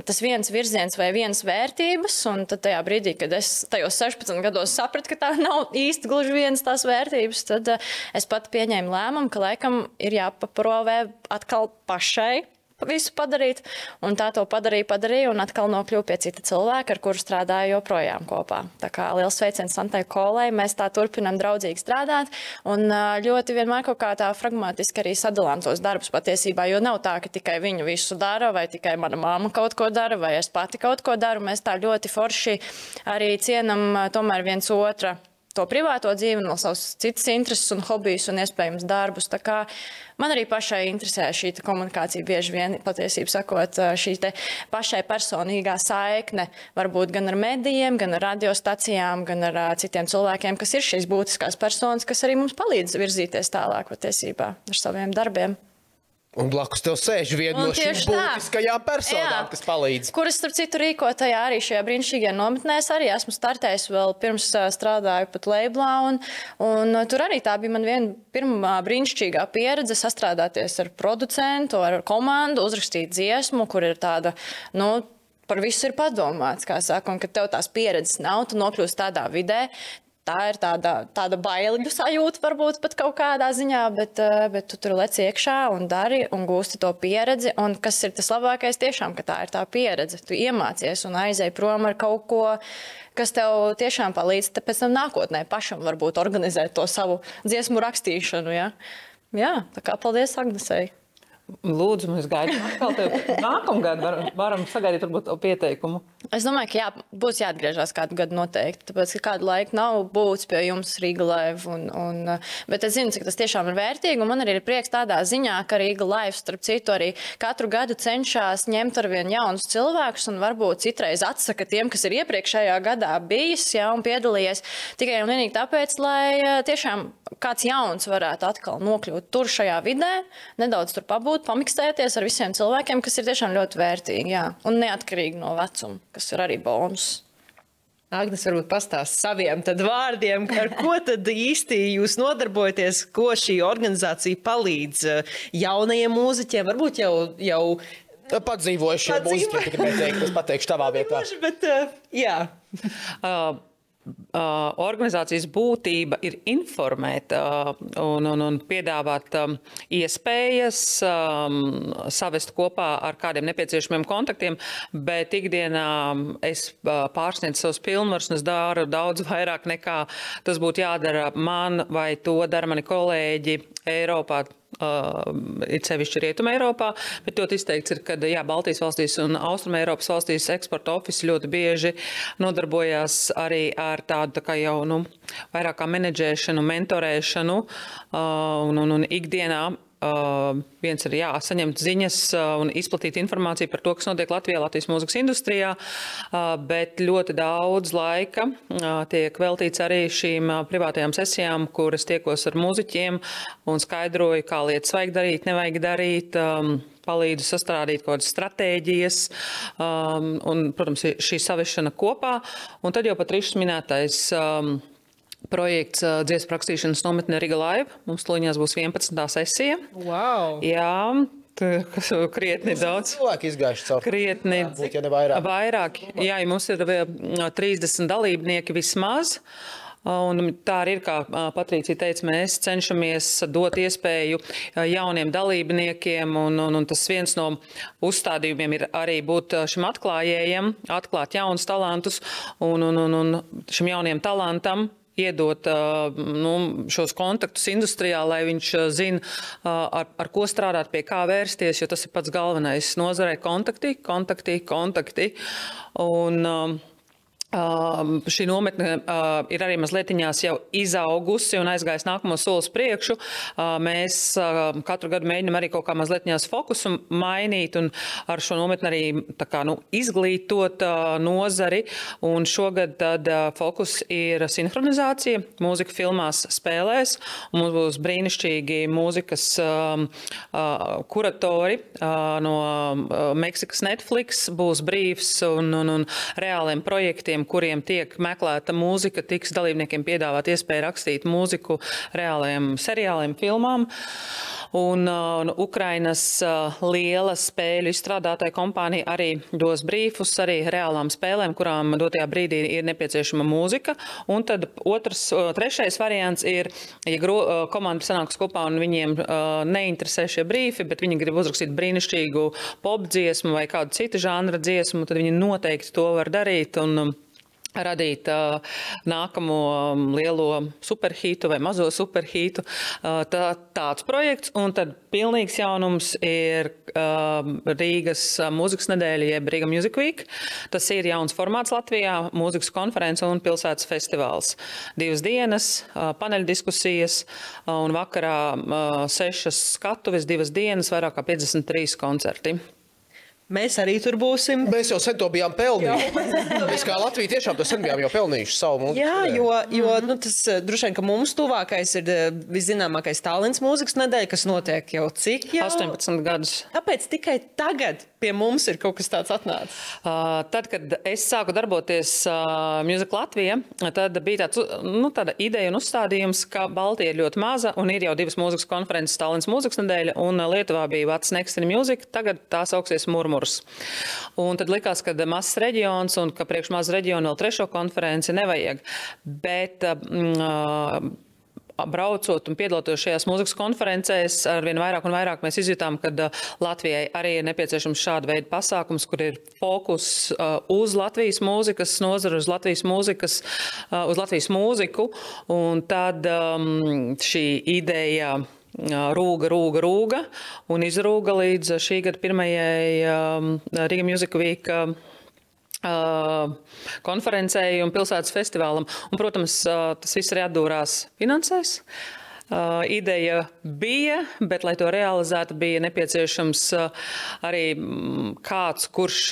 tas viens virziens vai vienas vērtības, un tad tajā brīdī, kad es tajos 16 gados sapratu, ka tā nav īsti gluži vienas tās vērtības, tad es pat pieņēmu lēmumu, ka laikam ir jāpaprovē atkal pašai visu padarīt, un tā to padarīju, un atkal nokļuvu pie cita cilvēka, ar kuru strādāju joprojām kopā. Tā kā liels sveiciens Santai Kolei, mēs tā turpinam draudzīgi strādāt, un ļoti vienmēr kaut kā tā fragmatiski arī sadalām tos darbus patiesībā, jo nav tā, ka tikai viņu visu dara, vai tikai mana mamma kaut ko dara, vai es pati kaut ko daru. Mēs tā ļoti forši arī cienam tomēr viens otra to privāto dzīvi, no savas citas intereses un hobijus un iespējams darbus. Tā kā man arī pašai interesē šī komunikācija bieži vien, patiesību sakot, šī te pašai personīgā saikne, varbūt gan ar medijiem, gan ar radiostacijām, gan ar citiem cilvēkiem, kas ir šīs būtiskās personas, kas arī mums palīdz virzīties tālāk patiesībā ar saviem darbiem. Un blakus tev sēž viena no šīm būtiskajām personām, kas palīdz. Kuras, starp citu, rīkotajā arī šajā brīnišķīgajā nometnē. Es arī esmu startējis vēl pirms strādāju pat labelā, un tur arī tā bija man viena pirmā brīnišķīgā pieredze sastrādāties ar producentu, ar komandu, uzrakstīt dziesmu, kur ir tāda, par visu ir padomāts, kā saka, un kad tev tās pieredzes nav, tu nokļūsi tādā vidē. Tā ir tāda baiļu sajūta varbūt pat kaut kādā ziņā, bet tu tur lec iekšā un dari un gūsti to pieredzi. Un kas ir tas labākais tiešām, ka tā ir tā pieredze. Tu iemācies un aizej prom ar kaut ko, kas tev tiešām palīdz pēc tam nākotnē pašam varbūt organizēt to savu dziesmu rakstīšanu. Jā, tā kā paldies Agnesei. Lūdzu, mēs gaidām atkal tevi. Nākamgad varam sagaidīt varbūt pieteikumu. Es domāju, ka būs jāatgriežas kādu gadu noteikti, tāpēc, ka kādu laiku nav būts pie jums Riga Live. Bet es zinu, cik tas tiešām ir vērtīgi, un man arī ir prieks tādā ziņā, ka Riga Live, starp citu, arī katru gadu cenšas ņemt ar vien jaunus cilvēkus, un varbūt citreiz atsaka tiem, kas ir iepriekšējā gadā bijis, un piedalījies tikai un vienīgi tāpēc, lai tiešām kāds jauns varētu atkal nokļūt tur šajā vidē, nedaudz tur pabūt, pamikstēties ar visiem cilvēkiem, kas ir tiešām ļoti vērtīgi, un neatkarīgi no vecuma, kas ir arī bonus. Agnes varbūt pastāst saviem tad vārdiem, ar ko tad īsti jūs nodarbojaties, ko šī organizācija palīdz jaunajiem mūziķiem, varbūt jau padzīvojušie mūziķi, tikai es pateikšu tavā vietā. Bet, jā. organizācijas būtība ir informēt un piedāvāt iespējas savest kopā ar kādiem nepieciešamiem kontaktiem, bet ikdienā es pārsniedzu savus pilnvarus un es daru daudz vairāk nekā tas būtu jādara man vai to dara mani kolēģi Eiropā. It sevišķi Rietuma Eiropā, bet ļoti izteikts ir, ka Baltijas valstīs un Austruma Eiropas valstīs eksporta ofisi ļoti bieži nodarbojās arī ar tādu kā jau vairāk kā menedžēšanu, mentorēšanu un ikdienā. Viens ir saņemt ziņas un izplatīt informāciju par to, kas notiek Latvijas mūzikas industrijā, bet ļoti daudz laika tiek veltīts arī šīm privātajām sesijām, kuras tiekos ar mūziķiem un skaidroju, kā lietas vajag darīt, nevajag darīt, palīdzu sastrādīt kaut kādas stratēģijas un, protams, šī savešana kopā. Un tad jau pat Rišs minētais projekts dziesmu rakstīšanas nometne Riga Live. Mums tūlīņās būs 11. sesija. Wow! Jā, krietni daudz. Cilvēki izgājuši caur. Krietni Būt, ja ne vairāk. Vairāk. Jā, ja mums ir 30 dalībnieki vismaz. Un tā arī ir, kā Patricija teica, mēs cenšamies dot iespēju jauniem dalībniekiem, un tas viens no uzstādījumiem ir arī būt šim atklājējiem, atklāt jaunus talantus, un šim jauniem talantam iedot šos kontaktus industrijā, lai viņš zina, ar ko strādāt, pie kā vērsties, jo tas ir pats galvenais nozarē kontakti. Un šī nometne ir arī mazlietiņās jau izaugusi un aizgājis nākamos solis priekšu. Mēs katru gadu mēģinam arī kaut kā mazlietiņās fokusu mainīt un ar šo nometni arī tā kā, izglītot nozari. Un šogad tad fokus ir sinhronizācija. Mūzika filmās spēlēs. Un mums būs brīnišķīgi mūzikas kuratori no Meksikas Netflix. Būs brīvs un reāliem projektiem, kuriem tiek meklēta mūzika, tiks dalībniekiem piedāvāt iespēju rakstīt mūziku reālajiem seriāliem, filmām. Un Ukrainas liela spēļu izstrādātāja kompānija arī dos brīfus arī reālām spēlēm, kurām dotajā brīdī ir nepieciešama mūzika. Un tad trešais variants ir, ja komanda sanāks kopā un viņiem neinteresē šie brīfi, bet viņi grib uzrakstīt brīnišķīgu popdziesmu vai kādu citu žanra dziesmu, tad viņi noteikti to var darīt un radīt nākamo lielo superhītu vai mazo superhītu. Tāds projekts. Un tad pilnīgs jaunums ir Rīgas mūzikas nedēļa, jeb Riga Music Week. Tas ir jauns formāts Latvijā, mūzikas konference un pilsētas festivāls. 2 dienas, paneļdiskusijas un vakarā 6 skatuves, 2 dienas, vairāk kā 53 koncerti. Mēs arī tur būsim. Mēs jau sen to bijām pelnījuši. Mēs kā Latvija tiešām to sen bijām jau pelnījuši savu mūziku. Jā, jo tas droši vien, ka mums tuvākais ir viszināmākais Tallinnas mūzikas nedēļa, kas notiek jau cik jau? 18 gadus. Kāpēc tikai tagad pie mums ir kaut kas tāds atnācis? Tad, kad es sāku darboties Music Latvija, tad bija tāda ideja un uzstādījums, ka Baltija ir ļoti maza un ir jau 2 mūzikas konferences, Tallinnas mūzikas nedēļa un Lietuvā bija What's Next in Music, tagad tā sauksies Murmurs. Un tad likās, ka mazs reģions un ka priekš mazs reģionu vēl 3. konferenci nevajag. Bet braucot un piedaloties šajās mūzikas konferencēs, arvien vairāk un vairāk mēs izjutām, ka Latvijai arī ir nepieciešams šāda veida pasākums, kur ir fokus uz Latvijas mūzikas nozaru, uz Latvijas mūziku. Un tad šī ideja rūga un izrūga līdz šī gada pirmajai Riga Music Week konferencei un pilsētas festivālam. Un, protams, tas viss arī atdūrās finansēs. Ideja bija, bet, lai to realizētu, bija nepieciešams arī kāds, kurš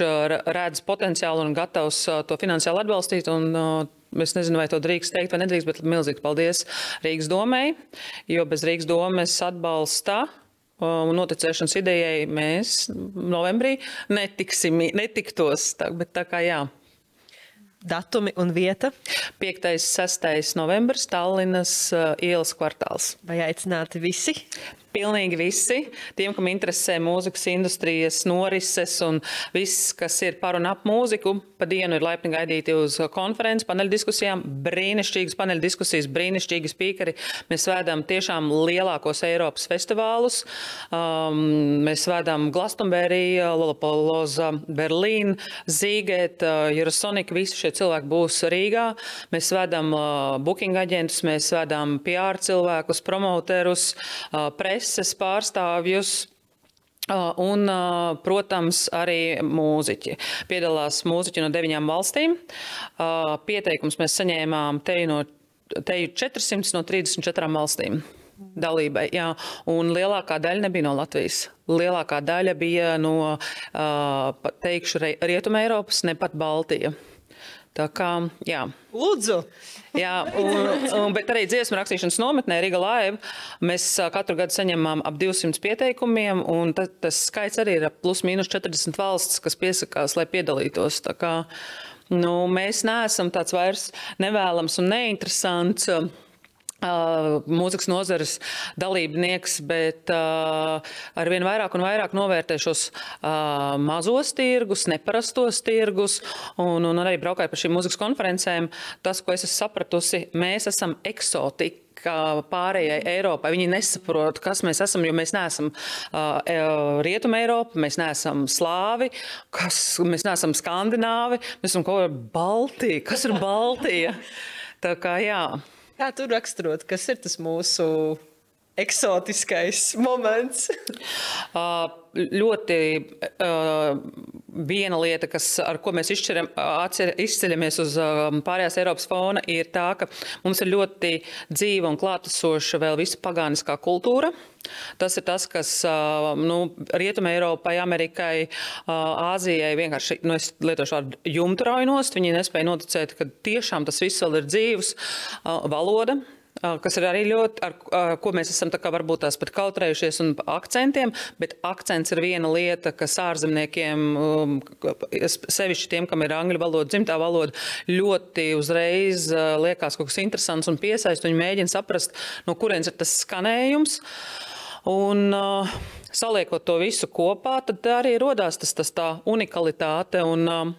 redz potenciālu un gatavs to finansiāli atbalstīt. Un, es nezinu, vai to drīkst teikt vai nedrīkst, bet milzīgi paldies Rīgas domei, jo bez Rīgas domes atbalsta un noticēšanas idejai mēs novembrī netiktos, bet tā kā jā. datumi un vieta? 5. 6. novembris, Tallinas ielas kvartāls. Vai aicināti visi? Pilnīgi visi. Tiem, kam interesē mūzikas industrijas norises un viss, kas ir par un ap mūziku, pa dienu ir laipni gaidīti uz konferenci, paneļdiskusijām, brīnišķīgas paneļdiskusijas, brīnišķīgi spīkeri. Mēs svēdām tiešām lielākos Eiropas festivālus. Mēs svēdām Glastonbury, Lollapalooza, Berlīn, Zīget, Eurosonic, visi šie cilvēki būs Rīgā. Mēs svēdām booking aģentus, mēs svēdām PR cilvēkus, promoterus, preses pārstāvjus un, protams, arī mūziķi. Piedalās mūziķi no 9 valstīm. Pieteikums mēs saņēmām teju 400 no 34 valstīm dalībai. Jā. Un lielākā daļa nebija no Latvijas. Lielākā daļa bija no, teikšu, Rietuma Eiropas, ne pat Baltija. Tā kā, jā. Lūdzu! Jā, bet arī dziesmu rakstīšanas nometnē Riga Live mēs katru gadu saņemam ap 200 pieteikumiem, un tas skaits arī ir plus mīnus 40 valsts, kas piesakās, lai piedalītos. Tā kā, mēs neesam tāds vairs nevēlams un neinteresants mūzikas nozares dalībnieks, bet arvien vairāk un vairāk novērtē šos mazos tirgus, neparastos tirgus, un arī braukāju par šīm mūzikas konferencēm. Tas, ko es esmu sapratusi, mēs esam eksotika pārējai Eiropai. Viņi nesaprot, kas mēs esam, jo mēs neesam Rietuma Eiropa, mēs neesam slāvi, mēs neesam skandināvi, mēs esam kaut kā Baltija. Kas ir Baltija? Tā kā, jā. Kā tu raksturot, kas ir tas mūsu eksotiskais moments? Ļoti viena lieta, ar ko mēs izceļamies uz pārējās Eiropas fona, ir tā, ka mums ir ļoti dzīva un klātesoša vēl visa pagāniskā kultūra. Tas ir tas, kas Rietuma Eiropai, Amerikai, Āzijai vienkārši, es lietošu vārdu jumturaujinost. Viņi nespēja noticēt, ka tiešām tas viss vēl ir dzīvs. Valoda, kas ir arī ļoti, ar ko mēs esam tā kā varbūt tās pat kautrējušies un akcentiem, bet akcents ir viena lieta, kas ārzemniekiem, sevišķi tiem, kam ir angļu valoda, dzimtā valoda, ļoti uzreiz liekas kaut kas interesants un piesaist, viņi mēģina saprast, no kurienes ir tas skanējums. Un saliekot to visu kopā, tad arī rodās tas tā unikalitāte un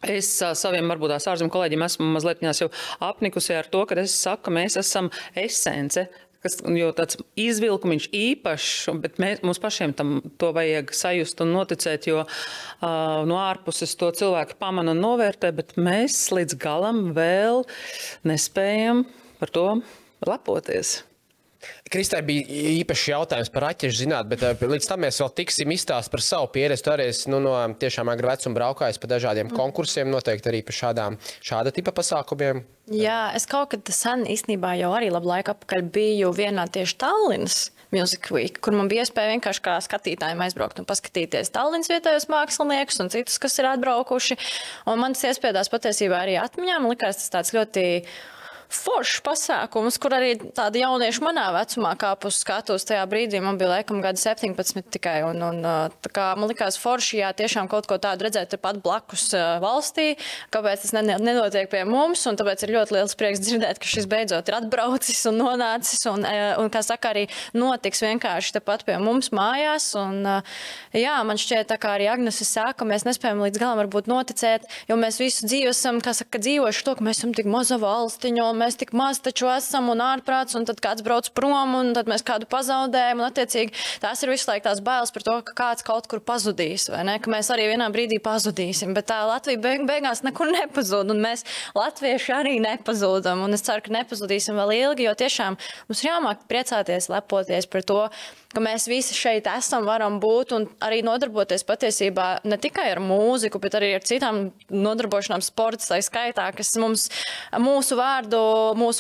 es saviem varbūt tās ārzemju kolēģiem esmu mazliet jau apnikusi ar to, ka es saku, ka mēs esam esence, jo tāds izvilkumiņš īpašs, bet mums pašiem to vajag sajust un noticēt, jo no ārpuses to cilvēki pamana un novērtē, bet mēs līdz galam vēl nespējam par to lepoties. Kristai bija īpašs jautājums par raķešu zināt, bet līdz tam mēs vēl tiksim izstāst par savu pieredzi. Tu arī esi no tiešām agra vecuma braukājis pa dažādiem konkursiem, noteikti arī pa šāda tipa pasākumiem. Jā, es kaut kad sen īstenībā jau arī labu laiku apakaļ biju vienā tieši Tallinas Music Week, kur man bija iespēja vienkārši kā skatītājiem aizbraukt un paskatīties Tallinas vietējos māksliniekus un citus, kas ir atbraukuši. Un man tas iespējās patiesībā arī atmiņā. Man likās tas tāds ļoti foršs pasākums, kur arī tādi jaunieši manā vecumā kāpu uz skatuves tajā brīdī. Man bija laikam gadi 17 tikai. Un tā kā man likās forši, jā, tiešām kaut ko tādu redzēt tepat blakus valstī, kāpēc tas nenotiek pie mums. Un tāpēc ir ļoti liels prieks dzirdēt, ka šis beidzot ir atbraucis un nonācis. Un kā saka, arī notiks vienkārši tepat pie mums mājās. Un jā, man šķiet, tā kā arī Agnese saka, mēs nespējam līdz galam varbūt noticēt, jo mēs visu dzīvi esam, kā saka, dzīvojuši to, ka mēs esam tik maza valstiņa, mēs tik maz taču esam un ārprāts, un tad kāds brauc prom, un tad mēs kādu pazaudējam, un attiecīgi tās ir visu laiku tās bailes par to, ka kāds kaut kur pazudīs, vai ne, ka mēs arī vienā brīdī pazudīsim, bet tā Latvija beigās nekur nepazūd, un mēs latvieši arī nepazūdam, un es ceru, ka nepazudīsim vēl ilgi, jo tiešām mums ir jāmāk priecāties, lepoties par to, ka mēs visi šeit esam, varam būt un arī nodarboties patiesībā ne tikai ar mūziku, bet arī ar citām nodarbošanām sports, tai skaitā, kas mūsu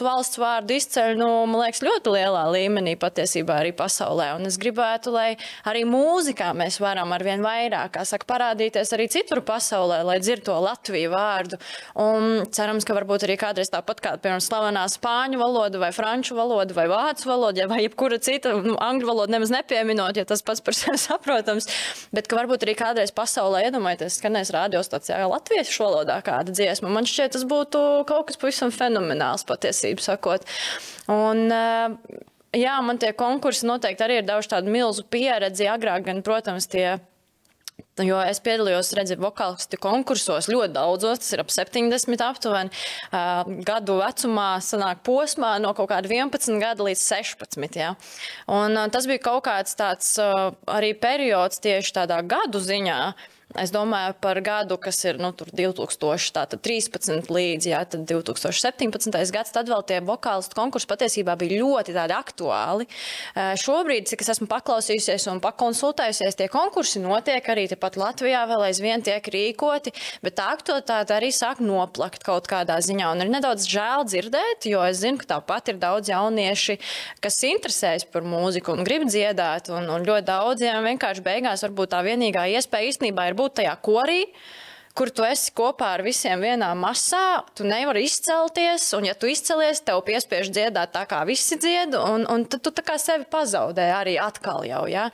valsts vārdu izceļ, man liekas, ļoti lielā līmenī patiesībā arī pasaulē. Un es gribētu, lai arī mūzikā mēs varam arvien vairāk, kā saka, parādīties arī citur pasaulē, lai dzird to Latviju vārdu. Un cerams, ka varbūt arī kādreiz tāpat kā, piemēram, slavenā spāņu valoda vai franču valoda vai vācu valoda vai jebkura cita, angļu valoda nemaz nepieminot, ja tas pats par sevi saprotams, bet ka varbūt arī kādreiz pasaulē iedomājieties, skanēs radiostacijā latviešu valodā kāda dziesma. Man šķiet, tas būtu kaut kas pavisam fenomenāls patiesību sakot. Un, jā, man tie konkursi noteikti arī ir devuši tādu milzu pieredzi agrāk, gan, protams, jo es piedalījos, vokālistu konkursos ļoti daudzos, tas ir ap 70 aptuveni, gadu vecumā sanāk posmā no kaut kāda 11 gada līdz 16, jā. Un tas bija kaut kāds tāds arī periods tieši tādā gadu ziņā. Es domāju par gadu, kas ir 2013 līdz, jā, tad 2017. gads, tad vēl tie vokālistu konkursi patiesībā bija ļoti tādi aktuāli. Šobrīd, cik es esmu paklausījusies un pakonsultējusies, tie konkursi notiek arī tepat Latvijā, vēl aizvien tiek rīkoti, bet tā aktualitāte arī sāk noplakt kaut kādā ziņā. Un ir nedaudz žēl dzirdēt, jo es zinu, ka tāpat ir daudz jaunieši, kas interesējas par mūziku un grib dziedāt, un ļoti daudziem vienkārši beigās varbūt tā vienīgā iespēja īstenībā ir būt tajā korī, kur tu esi kopā ar visiem vienā masā, tu nevari izcelties, un ja tu izcelies, tev piespiež dziedāt tā, kā visi dzied, un tad tu tā kā sevi pazaudē arī atkal jau, ja?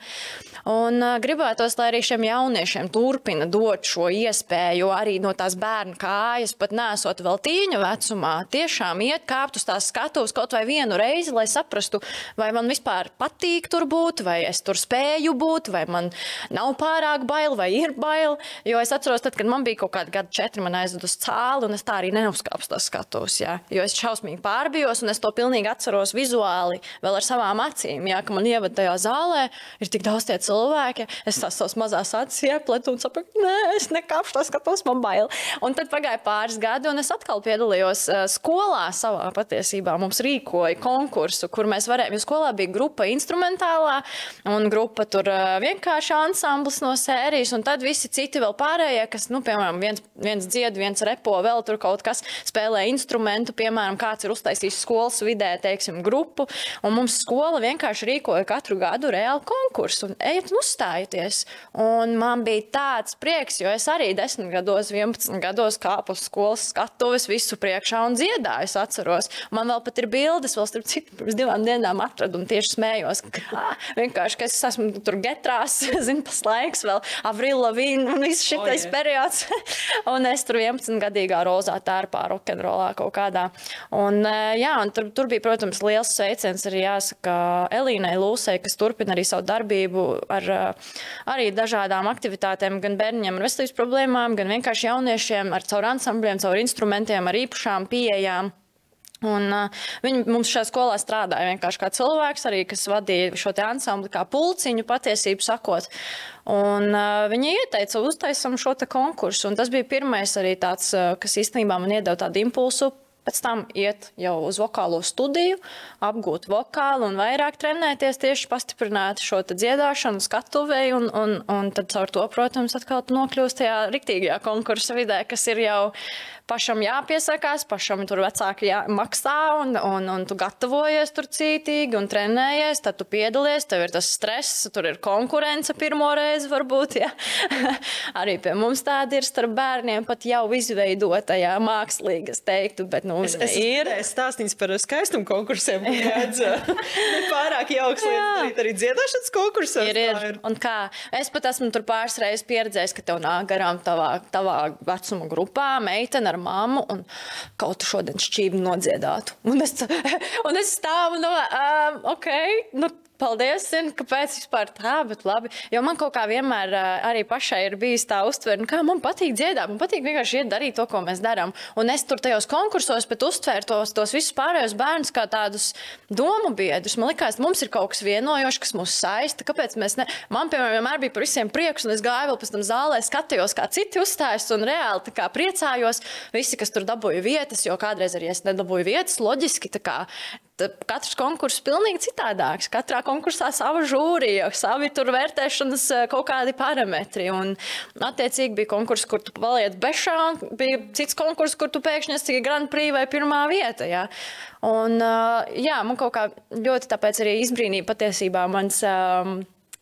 Un gribētos, lai arī šiem jauniešiem turpina dot šo iespēju arī no tās bērnu kājas, pat nesot vēl tīņa vecumā, tiešām iet kāpt uz tās skatuves kaut vai vienu reizi, lai saprastu, vai man vispār patīk tur būt, vai es tur spēju būt, vai man nav pārāk bail, vai ir bail, jo es atceros tad, kad man bija kaut kādi gadi 4, man aizved uz cāli, un es tā arī neuzkāpstu tās skatuves, jā. Jo es šausmīgi pārbijos, un es to pilnīgi atceros vizuāli vēl ar savām acīm, jā, ka man ieved tajā zālē, ir tik daudz tie cilvēki, es tās savas mazās acis iepletu un saprotu, nē, es nekāpšu tās skatuves, man bail. Un tad pagāja pāris gadi, un es atkal piedalījos skolā savā patiesībā. Mums rīkoja konkursu, kur mēs varējām, jo skolā bija grupa instrumentālā, un grupa tur vienkārši ansamblis no sērijas, un tad visi citi vēl pārējie, kas, piemēram, viens dzied, viens repo, vēl tur kaut kas spēlē instrumentu, piemēram, kāds ir uztaisījis skolas vidē, teiksim, grupu, un mums skola vienkārši rīkoja katru gadu reāli konkursu, un ejiet un uzstājieties. Un man bija tāds prieks, jo es arī 10 gados, 11 gados kāpu uz skolas skatuves visu priekšā un dziedāju, es atceros. Man vēl pat ir bildes, vēl starp citu, pirms 2 dienām atradu un tieši smējos, vienkārši, ka es esmu tur getrās, zinu, pas laiks vēl, Avril Lavigne un viss šitais periods. Un es tur 11-gadīgā rozā tērpā rokenrolā kaut kādā. Un, jā, un tur bija, protams, liels sveiciens arī jāsaka Elīnai Lūsei, kas turpina arī savu darbību ar arī dažādām aktivitātēm, gan bērniņiem ar veselības problēmām, gan vienkārši jauniešiem ar caur ansambļiem, caur instrumentiem, ar īpašām pieejām. Un viņi mums šajā skolā strādāja vienkārši kā cilvēks arī, kas vadīja šo te ansambli kā pulciņu patiesību sakot. Un viņi ieteica uztaisam šo te konkursu. Un tas bija pirmais arī tāds, kas īstenībā man iedeva tādu impulsu. Pēc tam iet jau uz vokālo studiju, apgūt vokālu un vairāk trenēties, tieši pastiprināt šo te dziedāšanu skatuvei un tad caur to, protams, atkal nokļūst tajā riktīgajā konkursa vidē, kas ir jau pašam jāpiesakās, pašam tur vecāki maksā un tu gatavojies tur cītīgi un trenējies, tad tu piedalies, tev ir tas stress, tur ir konkurence pirmo reizi varbūt, ja. Arī pie mums tādi ir starp bērniem pat jau izveidotajā mākslīgi, es teiktu, bet Es stāstīju par skaistumu konkursiem, redz, pārāk jauks lietas darīt arī dziedāšanas konkursos. Ir. Un kā, es pat esmu tur pāris reizes pieredzējis, ka tev nāk garām tavā vecuma grupā meitene ar mammu un kaut tu šodien šķību nodziedātu. Un es stāvu, paldies, zinu, kāpēc vispār tā, bet labi. Jo man kaut kā vienmēr arī pašai ir bijis tā uztver, kā man patīk dziedāt, man patīk vienkārši iet darīt to, ko mēs darām. Un es tur tajos konkursos pat uztvēru tos visus pārējos bērnus kā tādus domu biedrus. Man likās, mums ir kaut kas vienojošs, kas mūs saista, kāpēc mēs ne... Man, piemēram, vienmēr bija par visiem prieks, un es gāju vēl pēc tam zālē, skatījos, kā citi uzstājas, un reāli tā kā priecājos visi, kas tur dabūja vietas, jo kādreiz arī es nedabūju vietas, loģiski, tā kā katrs konkurss pilnīgi citādāks. Katrā konkursā sava žūrija, savi tur vērtēšanas kaut kādi parametri. Un attiecīgi bija konkurss, kur tu paliec bešā, un bija cits konkurss, kur tu pēkšņi esi Grand Prix vai pirmā vieta. Ja? Un jā, man kaut kā ļoti tāpēc arī izbrīnīja patiesībā mans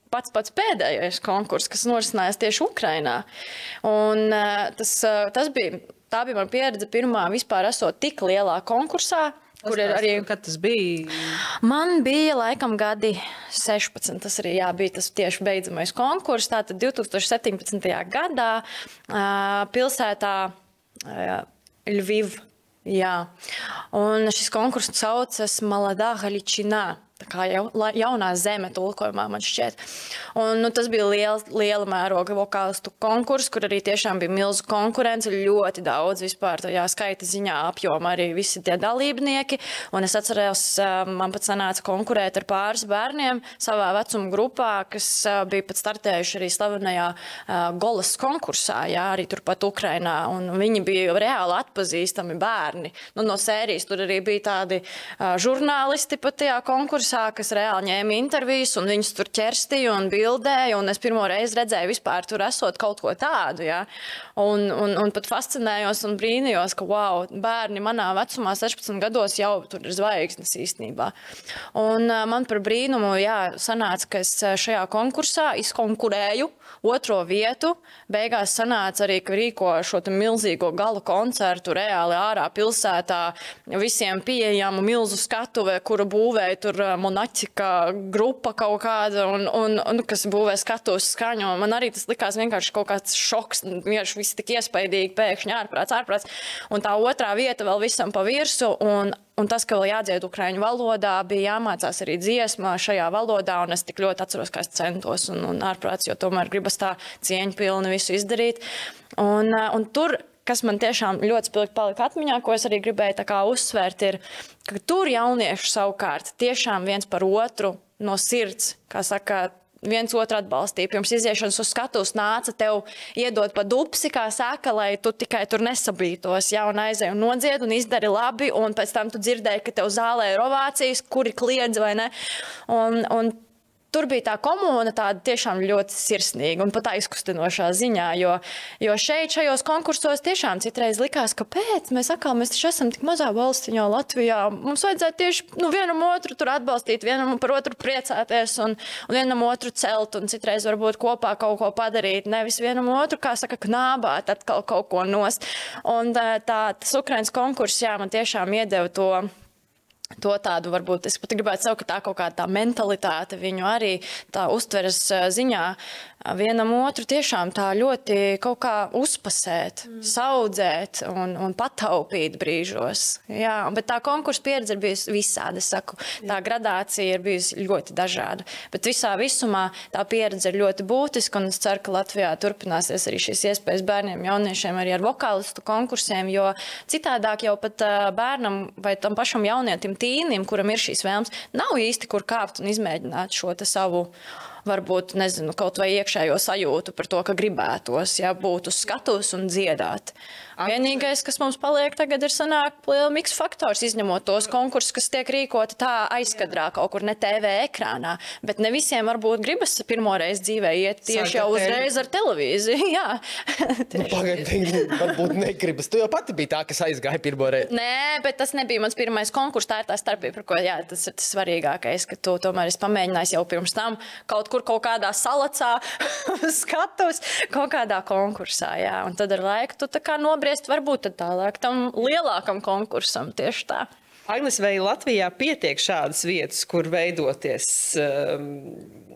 pats pēdējais konkurss, kas norisinājās tieši Ukrainā. Un tā bija man pieredze pirmā vispār esot tik lielā konkursā, kur ir arī... Kad tas bija? Man bija laikam gadi 16, tas arī bija tas tieši beidzamais konkurss. Tātad 2017. gadā pilsētā Ļviv. Jā. Un šis konkurss saucas Maladā Galičinā. Tā kā jaunā zeme tulkojumā man šķiet. Un, tas bija liela mēroga vokālistu konkurss, kur arī tiešām bija milzu konkurence, ļoti daudz vispār tajā skaita ziņā apjoma arī visi tie dalībnieki. Un es atceros, man pat sanāca konkurēt ar pāris bērniem savā vecuma grupā, kas bija pat startējuši arī slavenajā Golas konkursā, jā, arī turpat Ukrainā. Un viņi bija reāli atpazīstami bērni. No sērijas tur arī bija tādi žurnālisti pat tajā konkursā, kas reāli ņēma intervijas, un viņus tur ķerstīja un bildēja, un es pirmo reizi redzēju vispār tur esot kaut ko tādu, ja? Un pat fascinējos un brīnījos, ka, wow, bērni manā vecumā 16 gados jau tur ir zvaigznes īstenībā. Un man par brīnumu, jā, sanāca, ka es šajā konkursā izkonkurēju 2. vietu. Beigās sanāca arī, ka rīko šo milzīgo gala koncertu reāli ārā pilsētā, visiem pieejamu milzu skatuve, kuru būvēja tur Monaķika grupa kaut kāda, un kas būvē skatos skaņu. Man arī tas likās vienkārši kaut kāds šoks, vienkārši viss tik iespaidīgi, pēkšņi ārprāts. Un tā 2. vieta vēl visam pa virsu, un tas, ka vēl jādzied ukraiņu valodā, bija jāmācās arī dziesmā šajā valodā, un es tik ļoti atceros, kā es centos un ārprāts, jo tomēr gribas tā cieņpilni visu izdarīt. Un tur, kas man tiešām ļoti spilgti palika atmiņā, ko es arī gribēju tā kā uzsvērt, ir, ka tur jaunieši savukārt tiešām viens par otru no sirds, kā saka, viens otru atbalstīja. Pirms iziešanas uz skatuves nāca tev iedot pa dupsi, kā saka, lai tu tikai tur nesabītos, ja, un aizēji un nodzied un izdari labi, un pēc tam tu dzirdēji, ka tev zālē ir ovācijas, kuri kliedz vai ne. Un tur bija tā komūna tāda tiešām ļoti sirsnīga un pat aizkustinošā ziņā, jo šajos konkursos tiešām citreiz likās, ka mēs taču esam tik mazā valstiņā Latvijā. Mums vajadzētu tieši vienam otru tur atbalstīt, vienam par otru priecāties un vienam otru celt un citreiz varbūt kopā kaut ko padarīt, nevis vienam otru, kā saka, knābāt atkal kaut ko nost. Un tas Ukrainas konkurss, jā, man tiešām iedeva to tādu, varbūt, es pat gribētu saukt, ka tā kaut kāda tā mentalitāte viņu arī tā uztveres ziņā vienam otru tiešām tā ļoti kaut kā uzpasēt, saudzēt un pataupīt brīžos. Jā, bet tā konkursa pieredze ir bijusi visāda, es saku. Tā gradācija ir bijusi ļoti dažāda. Bet visā visumā tā pieredze ir ļoti būtiska, un es ceru, ka Latvijā turpināsies arī šīs iespējas bērniem, jauniešiem arī ar vokālistu konkursiem, jo citādāk jau pat bērnam vai tam pašam jaunietim tīnim, kuram ir šīs vēlmes, nav īsti kur kāpt un izmēģināt šo te savu, varbūt, nezinu, kaut vai iekšējo sajūtu par to, ka gribētos, ja, būt uz skatuves un dziedāt. Vienīgais, kas mums paliek tagad, ir sanāk liela miks faktors, izņemot tos konkursus, kas tiek rīkoti tā aizkadrā kaut kur ne TV ekrānā, bet ne visiem varbūt gribas pirmoreiz dzīvē iet tieši jau uzreiz ar televīziju, jā. Varbūt negribas. Tu jau pati biji tā, kas aizgāja pirmoreiz. Nē, bet tas nebija mans pirmais konkurss, tā ir tā starpība, par ko, jā, tas ir tas svarīgākais, ka tu tomēr esi pamēģinājis jau pirms tam kaut kādā salacā skatus, kaut kādā konkursā, jā. Un tad ar laiku tu tā kā nobriest varbūt tad tālāk tam lielākam konkursam, tieši tā. Agnes, vai Latvijā pietiek šādas vietas, kur veidoties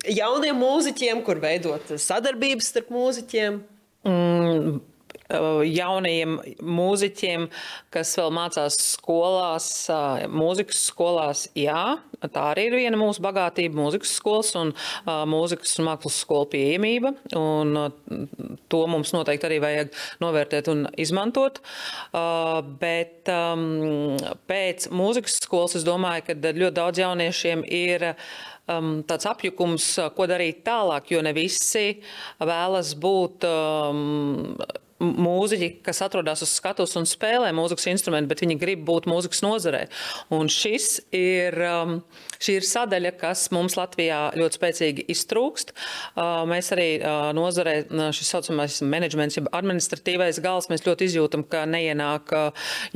jauniem mūziķiem, kur veidot sadarbības starp mūziķiem? Jaunajiem mūziķiem, kas vēl mācās skolās, mūzikas skolās, jā, tā arī ir viena mūsu bagātība, mūzikas skolas un mūzikas un mākslas skola pieejamība, un to mums noteikti arī vajag novērtēt un izmantot, bet pēc mūzikas skolas es domāju, ka ļoti daudz jauniešiem ir tāds apjukums, ko darīt tālāk, jo ne visi vēlas būt mūziķi, kas atrodas uz skatuves un spēlē mūzikas instrumentu, bet viņi grib būt mūzikas nozarē. Un šī ir sadaļa, kas mums Latvijā ļoti spēcīgi iztrūkst. Mēs arī nozarē, šis saucamais menedžments, administratīvais gals, mēs ļoti izjūtam, ka neienāk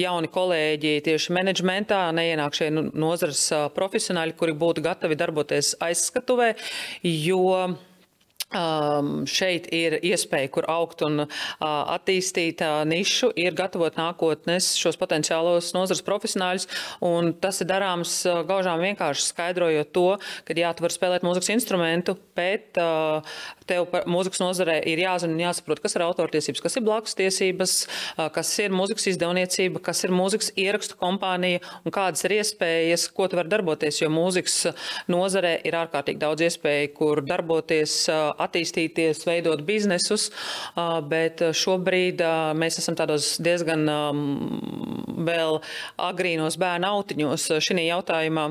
jauni kolēģi tieši menedžmentā, neienāk šie nozares profesionāļi, kuri būtu gatavi darboties aizskatuvē, jo šeit ir iespēja, kur augt un attīstīt nišu, ir gatavot nākotnes šos potenciālos nozares profesionāļus, un tas ir darāms gaužām vienkārši skaidrojot to, ka jā, tu vari spēlēt mūzikas instrumentu, bet tev par mūzikas nozarē ir jāzina un jāsaprot, kas ir autortiesības, kas ir blakus tiesības, kas ir mūzikas izdevniecība, kas ir mūzikas ierakstu kompānija un kādas ir iespējas, ko tu vari darboties, jo mūzikas nozarē ir ārkārtīgi daudz iespēju, kur darboties, attīstīties, veidot biznesus, bet šobrīd mēs esam tādos diezgan vēl agrīnos bērnu autiņos šī jautājumā.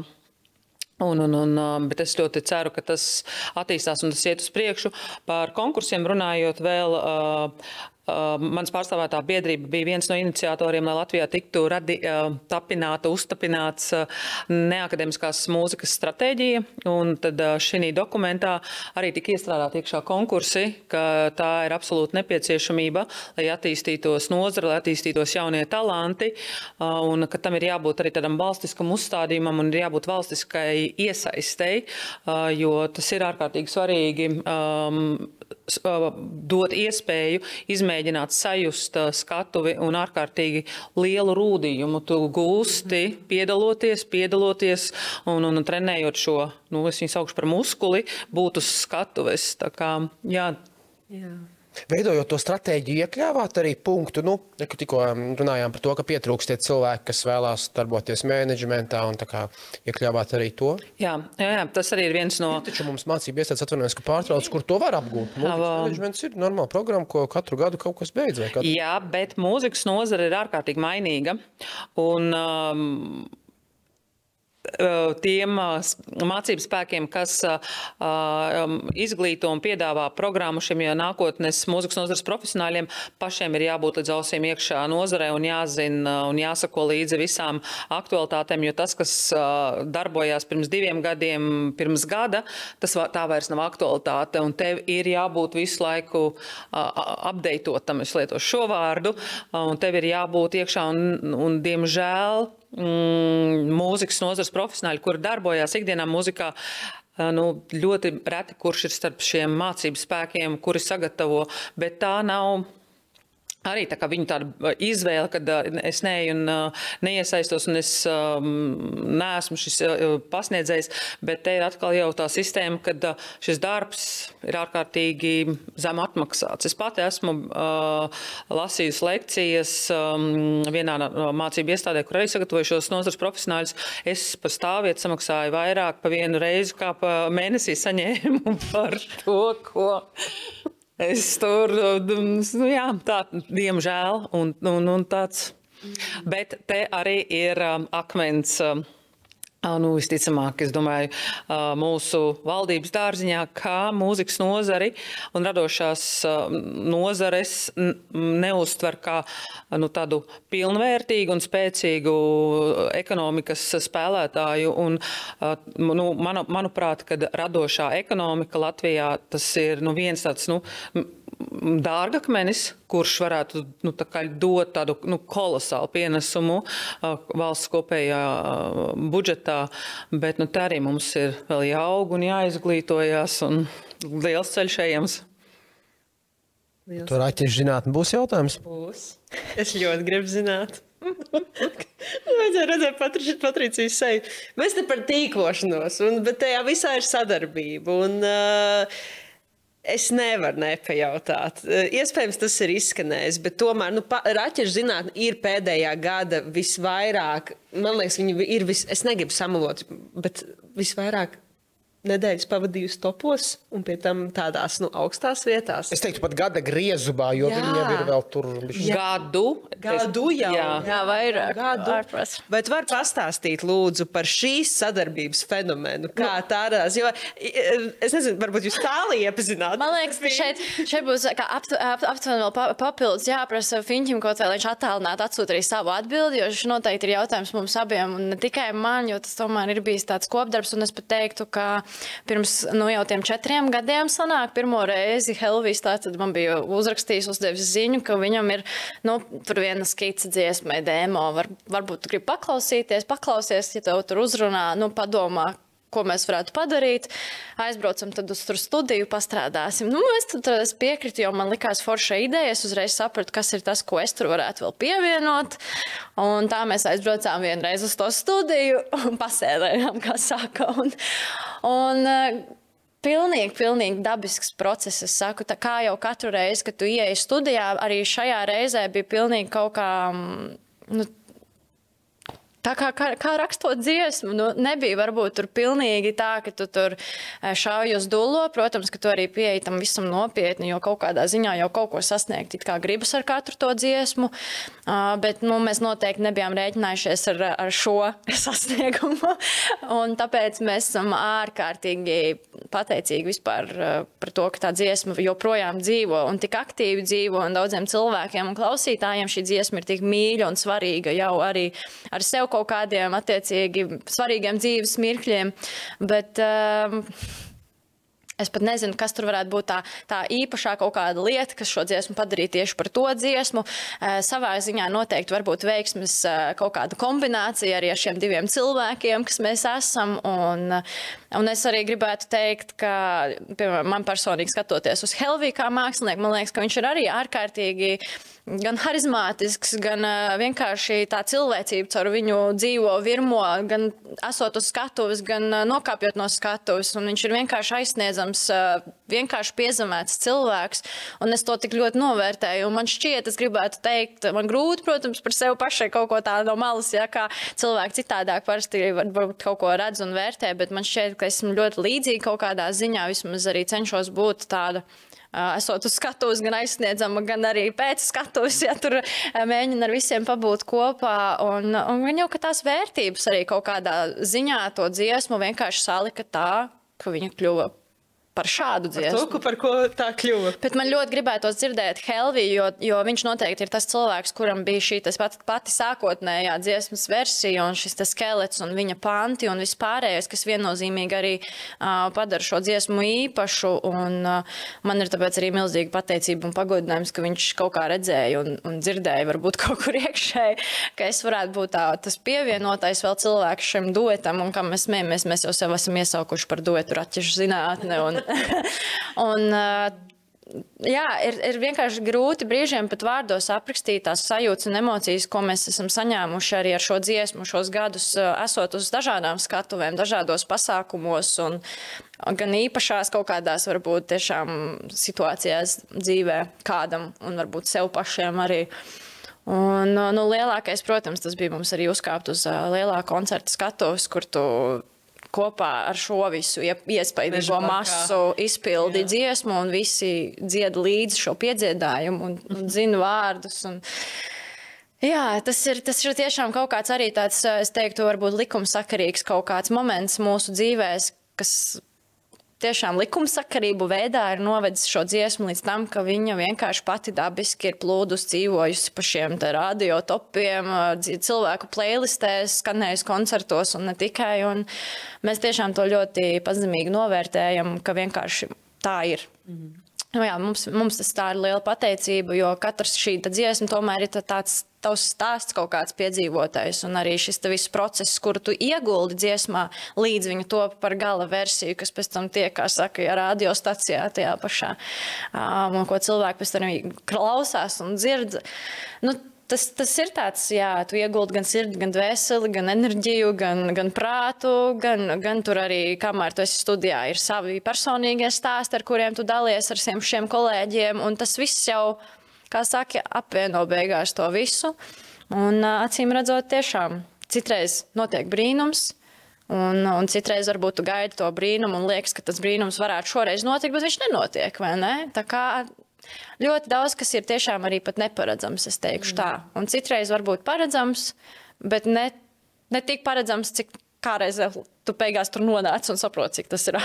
Bet es ļoti ceru, ka tas attīstās un tas iet uz priekšu. Par konkursiem runājot vēl, mans pārstāvētā biedrība bija viens no iniciatoriem, lai Latvijā tiktu uztapināts neakademiskās mūzikas stratēģija, un tad šī dokumentā arī tika iestrādāt iekšā konkursi, ka tā ir absolūti nepieciešamība, lai attīstītos nozara, lai attīstītos jaunie talanti, un ka tam ir jābūt arī tādam valstiskam uzstādījumam un ir jābūt valstiskai iesaistei, jo tas ir ārkārtīgi svarīgi dot iespēju izmēģināt sajust skatuvi un ārkārtīgi lielu rūdījumu. Tu gūsti piedaloties un trenējot šo, es viņu saukšu par muskuli, būt uz skatuves. Tā kā, jā. Veidojot to stratēģiju, iekļāvāt arī punktu, tikko runājām par to, ka pietrūkst tie cilvēki, kas vēlās darboties menedžmentā, un tā kā iekļāvāt arī to? Jā, tas arī ir viens no... Taču mums mācība iestādes atvainojas, ka pārtrauc, kur to var apgūt. Mūzikas menedžments ir normāla programma, ko katru gadu kaut kas beidz. Jā, bet mūzikas nozara ir ārkārtīgi mainīga, un... tiem mācību spēkiem, kas izglīto un piedāvā programmu šiem nākotnes mūzikas nozares profesionāļiem, pašiem ir jābūt līdz ausīm iekšā nozarē un jāzina un jāsako līdzi visām aktualitātēm, jo tas, kas darbojās pirms 2 gadiem, pirms gada, tā vairs nav aktualitāte, un tev ir jābūt visu laiku updateotam, es lietošu šo vārdu, un tev ir jābūt iekšā un diemžēl, mūzikas nozares profesionāļi, kuri darbojās ikdienā mūzikā, ļoti reti, kurš ir starp šiem mācību spēkiem, kuri sagatavo, bet tā nav arī tā kā viņa tāda izvēle, kad es neeju un neiesaistos un es neesmu šis pasniedzējs, bet te ir atkal jau tā sistēma, kad šis darbs ir ārkārtīgi zem atmaksāts. Es pati esmu lasījusi lekcijas vienā mācību iestādē, kur arī sagatavoju šos nozares profesionāļus. Es par stāvvietu samaksāju vairāk pa vienu reizi, kā pa mēnesī saņēmu par to, ko... Es tur, jā, tā, diemžēl, un tāds. Bet te arī ir akmens, visticamāk, es domāju, mūsu valdības dārziņā, kā mūzikas nozari un radošās nozares neuztver kā tādu pilnvērtīgu un spēcīgu ekonomikas spēlētāju. Un, manuprāt, kad radošā ekonomika Latvijā, tas ir viens tāds, dārgakmenis, kurš varētu dot tādu kolosālu pienesumu valsts kopējā budžetā, bet tā arī mums ir vēl jāaug un jāizglītojas un liels ceļš ejams. Tur raķešu zinātne būs jautājums? Būs. Es ļoti gribu zināt. Vajadzēja redzēt Patricijas seju. Mēs te par tīklošanos, bet tajā visā ir sadarbība. Un, es nevaru nepajautāt. Iespējams, tas ir izskanējis, bet tomēr raķešu zinātne ir pēdējā gada visvairāk, man liekas, viņi ir es negribu samalot, bet visvairāk nedēļas pavadījusi topos un pie tam tādās augstās vietās. Es teiktu pat gada griezubā, jo viņi jau ir vēl tur. Gadu jau. Jā, vairāk. Gadu. Vai tu vari pastāstīt, lūdzu, par šīs sadarbības fenomenu? Kā tādās? Jo, es nezinu, varbūt jūs tālī iepazināt. Man liekas, ka šeit būs aptuveni vēl papildus jāprasa Fiņķim kaut vai, lai viņš attālinātu atsūt arī savu atbildi, jo šis noteikti ir jautājums mums abiem un ne tikai man, jo tas tomēr ir bijis tāds kopdarbs, un es pat teiktu, ka pirms jau tiem 4 gadiem sanāk, pirmo reizi Helvijs tātad man bija uzrakstījis, uzdevis ziņu, ka viņam ir, tur viena skica dziesmai demo, varbūt tu gribi paklausies, ja tev tur uzrunā, padomā, ko mēs varētu padarīt. Aizbraucam tad uz studiju, pastrādāsim. Es tad piekritu, jo man likās forša ideja. Es uzreiz sapratu, kas ir tas, ko es tur varētu vēl pievienot. Un tā mēs aizbraucām vienreiz uz to studiju un pasēdējām, kā saka. Un pilnīgi dabisks process. Es saku, tā kā jau katru reizi, kad tu ieeji studijā, arī šajā reizē bija pilnīgi kaut kā... Tā kā rakstot dziesmu, nebija varbūt tur pilnīgi tā, ka tu tur šauji uz dullo. Protams, ka tu arī pieeji tam visam nopietni, jo kaut kādā ziņā jau kaut ko sasniegt, it kā gribas ar katru to dziesmu. Bet mēs noteikti nebijām rēķinājušies ar šo sasniegumu. Un tāpēc mēs esam ārkārtīgi pateicīgi vispār par to, ka tā dziesma joprojām dzīvo un tik aktīvi dzīvo. Un daudziem cilvēkiem un klausītājiem šī dziesma ir tik mīļa un svarīga jau arī ar sev kaut kādiem attiecīgi svarīgiem dzīves mirkļiem, bet es pat nezinu, kas tur varētu būt tā īpašā kaut kāda lieta, kas šo dziesmu padarīja tieši par to dziesmu. Savā ziņā noteikti varbūt veiksmes kaut kāda kombinācija arī ar šiem diviem cilvēkiem, kas mēs esam, un es arī gribētu teikt, ka, piemēram, man personīgi skatoties uz Helviju kā mākslinieku, man liekas, ka viņš ir arī ārkārtīgi gan harizmātisks, gan vienkārši tā cilvēcība caur viņu dzīvo virmo, gan esot uz skatuves, gan nokāpjot no skatuves, un viņš ir vienkārši aizsniedzams, vienkārši piezemēts cilvēks, un es to tik ļoti novērtēju, un man šķiet, es gribētu teikt, man grūti, protams, par sevi pašai kaut ko tādu no malas, ja, kā cilvēki citādāk parasti varbūt kaut ko redz un vērtē, bet man šķiet, ka esmu ļoti līdzīgi kaut kādā ziņā, vismaz arī cenšos būt tāda, esot uz skatuves, gan aizsniedzama, gan arī pēc skatuves, ja tur mēģina ar visiem pabūt kopā. Un jau, ka tās vērtības arī kaut kādā ziņā to dziesmu vienkārši salika tā, ka viņa kļuva par šādu dziesmu. Par ko tā kļuva? Bet man ļoti gribētos dzirdēt Helviju, jo viņš noteikti ir tas cilvēks, kuram bija šī pati sākotnējā dziesmas versija un šis skelets un viņa panti un vispārējais, kas viennozīmīgi arī padara šo dziesmu īpašu. Un man ir tāpēc arī milzīga pateicība un pagodinājums, ka viņš kaut kā redzēja un dzirdēja varbūt kaut kur iekšēji, ka es varētu būt tas pievienotais vēl cilvēks šim duetam, un kā mēs smējamies, mēs jau sev esam iesaukuši par duetu raķešu zinātne. Jā, ir vienkārši grūti brīžiem pat vārdos aprakstīt tās sajūtas un emocijas, ko mēs esam saņēmuši arī ar šo dziesmu šos gadus, esot uz dažādām skatuvēm, dažādos pasākumos un gan īpašās kaut kādās varbūt tiešām situācijās dzīvē kādam un varbūt sev pašiem arī. Un lielākais, protams, tas bija mums arī uzkāpt uz lielā koncerta skatuves, kur tu kopā ar šo visu iespaidīgo masu izpildi dziesmu un visi dzied līdzi šo piedziedājumu un zina vārdus. Jā, tas ir tiešām kaut kāds arī tāds, es teiktu, varbūt likumsakarīgs kaut kāds moments mūsu dzīvēs, kas tiešām likumsakarību veidā ir novedis šo dziesmu līdz tam, ka viņa vienkārši pati dabiski ir plūdus dzīvojusi pa šiem radio topiem, cilvēku playlistēs, skanējusi koncertos un ne tikai. Un mēs tiešām to ļoti pazemīgi novērtējam, ka vienkārši tā ir. Jā, mums tas tā ir liela pateicība, jo katrs šī dziesma tomēr ir tāds tavs stāsts kaut kāds piedzīvotais, un arī šis viss process, kuru tu ieguldi dziesmā, līdz viņa top par gala versiju, kas pēc tam tiek, kā saka, radiostacijā tajā pašā, un ko cilvēki pēc tam klausās un dzird. Tas ir tāds, jā, tu ieguldi gan sirdi, gan dvēseli, gan enerģiju, gan prātu, gan tur arī, kamēr tu esi studijā, ir savi personīgie stāsti, ar kuriem tu dalies ar šiem kolēģiem, un tas viss jau, kā saka, apvieno beigās to visu. Un acīm redzot, tiešām citreiz notiek brīnums, un citreiz varbūt tu gaidi to brīnumu un liekas, ka tas brīnums varētu šoreiz notikt, bet viņš nenotiek, vai ne? Tā kā ļoti daudz, kas ir tiešām arī pat neparedzams, es teikšu tā. Un citreiz varbūt paredzams, bet ne tik paredzams, cik kādreiz tu beigās tur nonāc un saproti, cik tas ir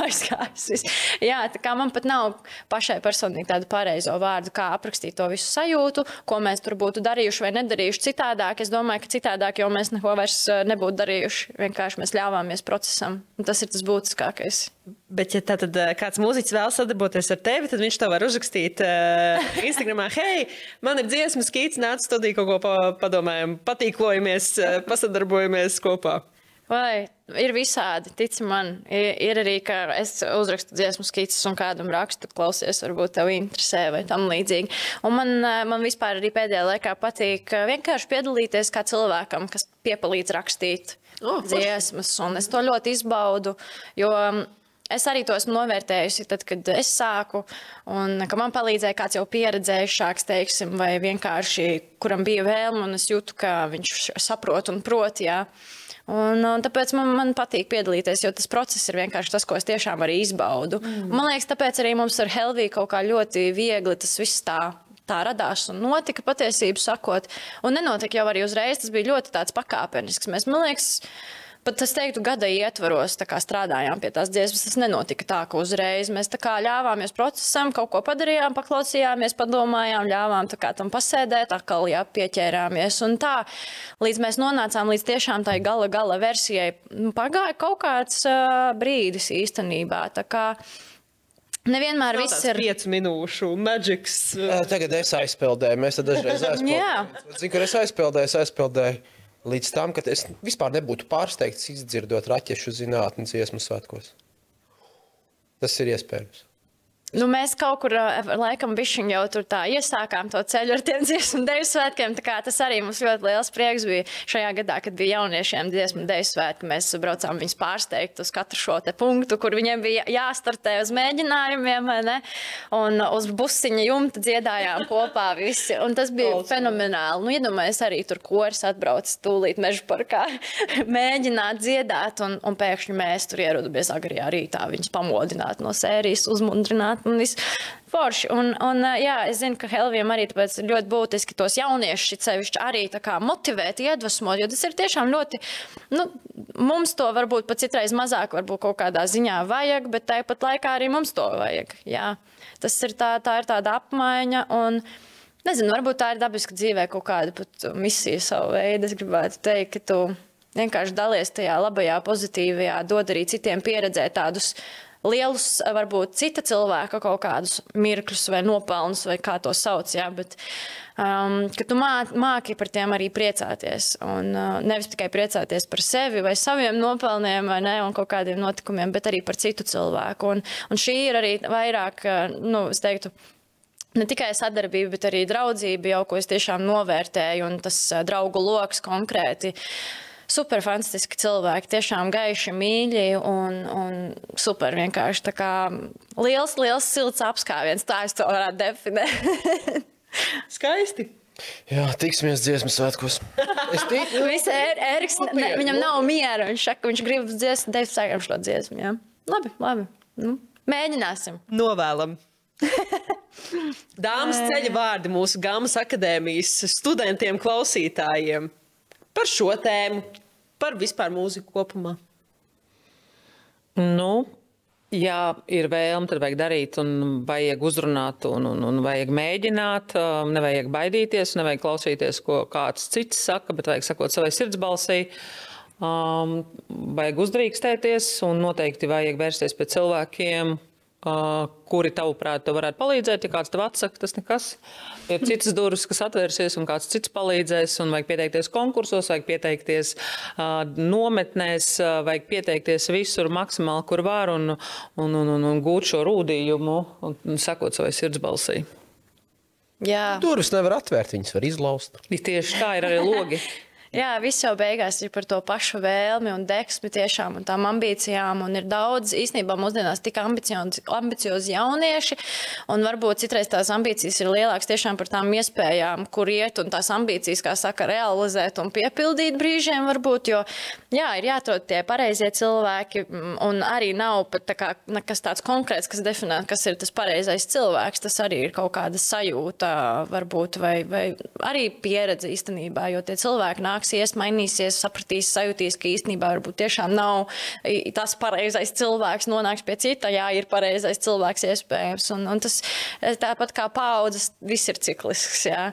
aizgājis. Jā, tā kā man pat nav pašai personīgi tādu pareizo vārdu, kā aprakstīt to visu sajūtu, ko mēs tur būtu darījuši vai nedarījuši citādāk. Es domāju, ka citādāk jau mēs neko vairs nebūtu darījuši. Vienkārši mēs ļāvāmies procesam. Un tas ir tas būtiskākais. Bet, ja tātad kāds mūziķis vēl sadarboties ar tevi, tad viņš tev var uzrakstīt Instagramā, hei, man ir dziesmas skīts, nāc studiju kaut ko padomājam, patīklojamies, pasadarbojamies kopā. Vai ir visādi, tici man. Ir arī, ka es uzrakstu dziesmu skices un kādam rakstu, klausies, varbūt tev interesē vai tam līdzīgi. Un man vispār arī pēdējā laikā patīk vienkārši piedalīties kā cilvēkam, kas piepalīdz rakstīt dziesmas. Un es to ļoti izbaudu, jo es arī to esmu novērtējusi tad, kad es sāku, un ka man palīdzēja kāds jau pieredzējušāks, teiksim, vai vienkārši, kuram bija vēlme, un es jūtu, ka viņš saprot un prot, jā. Un tāpēc man patīk piedalīties, jo tas process ir vienkārši tas, ko es tiešām arī izbaudu. Man liekas, tāpēc arī mums ar Helviju kaut kā ļoti viegli tas viss tā radās un notika patiesību sakot. Un nenotika jau arī uzreiz, tas bija ļoti tāds pakāpenisks. Mēs, man liekas, pat es teiktu, gada ietvaros tā kā strādājām pie tās dziesmas, tas nenotika tā, ka uzreiz mēs tā kā ļāvāmies procesam, kaut ko padarījām, paklausījāmies, padomājām, ļāvām tā kā tam pasēdēt, atkal pieķērāmies. Un tā, līdz mēs nonācām līdz tiešām tai gala versijai, pagāja kaut kāds brīdis īstenībā. Tā kā nevienmēr viss ir 5 minūšu magics. Tagad es aizpildēju, mēs tad dažreiz aizpildējām. Zinu, ka es aizpildēju. Līdz tam, ka es vispār nebūtu pārsteigts izdzirdot Raķešu zinātnes dziesmu svētkos. Tas ir iespējams. Nu, mēs kaut kur laikam bišķiņ jau tur tā iesākām to ceļu ar tiem dziesmu un deju svētkiem. Tā kā tas arī mums ļoti liels prieks bija šajā gadā, kad bija jauniešiem dziesmu un deju svētki. Mēs braucām viņus pārsteigt uz katru šo te punktu, kur viņiem bija jāstartē uz mēģinājumiem, vai ne? Un uz busiņa jumta dziedājām kopā visi. Un tas bija fenomenāli. Nu, iedomājies arī tur koris atbrauc tūlīt Meža parkā mēģināt dziedāt. Un pēkšņi mēs tur ierodamies agrajā rītā viņus pamodināt no sērijas, uzmundrināt. Un viss forši. Un jā, es zinu, ka Helvijam arī tāpēc ļoti būtiski tos jauniešus sevišķi arī tā kā motivēt, iedvesmot, jo tas ir tiešām ļoti, nu, mums to varbūt pat citreiz mazāk varbūt kaut kādā ziņā vajag, bet tāpat laikā arī mums to vajag, jā. Tas ir tā ir tāda apmaiņa un, nezinu, varbūt tā ir dabiska dzīvē kaut kāda pat misija savu veidu. Es gribētu teikt, ka tu vienkārši dalies tajā labajā, pozitīvajā, dod arī citiem pieredzēt tādus lielus, varbūt cita cilvēka kaut kādus mirkļus vai nopelnus, vai kā to sauc, jā, bet ka tu māki par tiem arī priecāties. Un nevis tikai priecāties par sevi vai saviem nopelniem vai ne, un kaut kādiem notikumiem, bet arī par citu cilvēku. Un šī ir arī vairāk, nu, es teiktu, ne tikai sadarbība, bet arī draudzība jau, ko es tiešām novērtēju, un tas draugu loks konkrēti. Super fantastiski cilvēki, tiešām gaiši, mīļi un super vienkārši tā kā liels silts apskāviens, tā es to varētu definēt. Skaisti. Jā, tiksimies dziesmu svētkos. Eriks, viņam nav miera, viņš grib dziesmu, Deivs sākam šo dziesmu, jā. Labi, nu, mēģināsim. Novēlam. Dāmas ceļa vārdi mūsu Gammas akadēmijas studentiem, klausītājiem. Par šo tēmu, par vispār mūziku kopumā. Nu, ja ir vēlme, tad vajag darīt un vajag uzrunāt un vajag mēģināt. Nevajag baidīties, nevajag klausīties, ko kāds cits saka, bet vajag sakot savai sirdsbalsī. Vajag uzdrīkstēties un noteikti vajag vērsties pie cilvēkiem, kuri tavuprāt tev varētu palīdzēt. Ja kāds tev atsaka, tas nekas. Ir citas durvis, kas atvērsies un kāds cits palīdzēs, un vajag pieteikties konkursos, vajag pieteikties nometnēs, vajag pieteikties visur maksimāli, kur var, un gūt šo rūdījumu un sekot savai sirdsbalsī. Jā. Durvis nevar atvērt, viņas var izlaust. Tieši tā ir arī logi. Jā, viss jau beigās ir par to pašu vēlmi un deksmi tiešām un tām ambīcijām. Un ir daudz, īstenībā mūsdienās tik ambiciozi jaunieši, un varbūt citreiz tās ambīcijas ir lielākas tiešām par tām iespējām, kur iet, un tās ambīcijas, kā saka, realizēt un piepildīt brīžiem varbūt, jo, jā, ir jāatrod tie pareizie cilvēki, un arī nav pat tā kā nekas tāds konkrēts, kas definē, kas ir tas pareizais cilvēks. Tas arī ir kaut kāda sajūta varbūt, vai arī pieredze īstenībā, jo tie cilvēki nāk mainīsies, sapratīs, sajūtīs, ka īstenībā varbūt tiešām nav tas pareizais cilvēks, nonāks pie cita, jā, ir pareizais cilvēks iespējams. Un tas tāpat kā paaudzes, viss ir ciklisks, jā.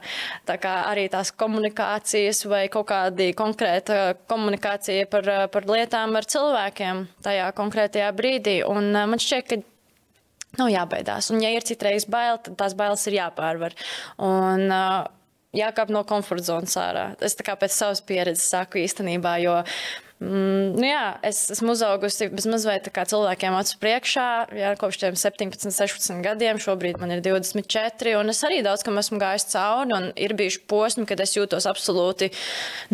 Tā kā arī tās komunikācijas vai kaut kādi konkrēta komunikācija par lietām ar cilvēkiem tajā konkrētajā brīdī. Un man šķiet, ka nav jābaidās. Un ja ir citreiz bail, tad tās bailes ir jāpārvar. Un jākāp no komforta zonas ārā. Es tā kā pēc savas pieredzes saku īstenībā, jo Es esmu uzaugusi bezmazliet tā kā cilvēkiem acu priekšā, kopš tiem 17, 16 gadiem, šobrīd man ir 24, un es arī daudz kam esmu gājis cauri, un ir bijuši posmi, kad es jūtos absolūti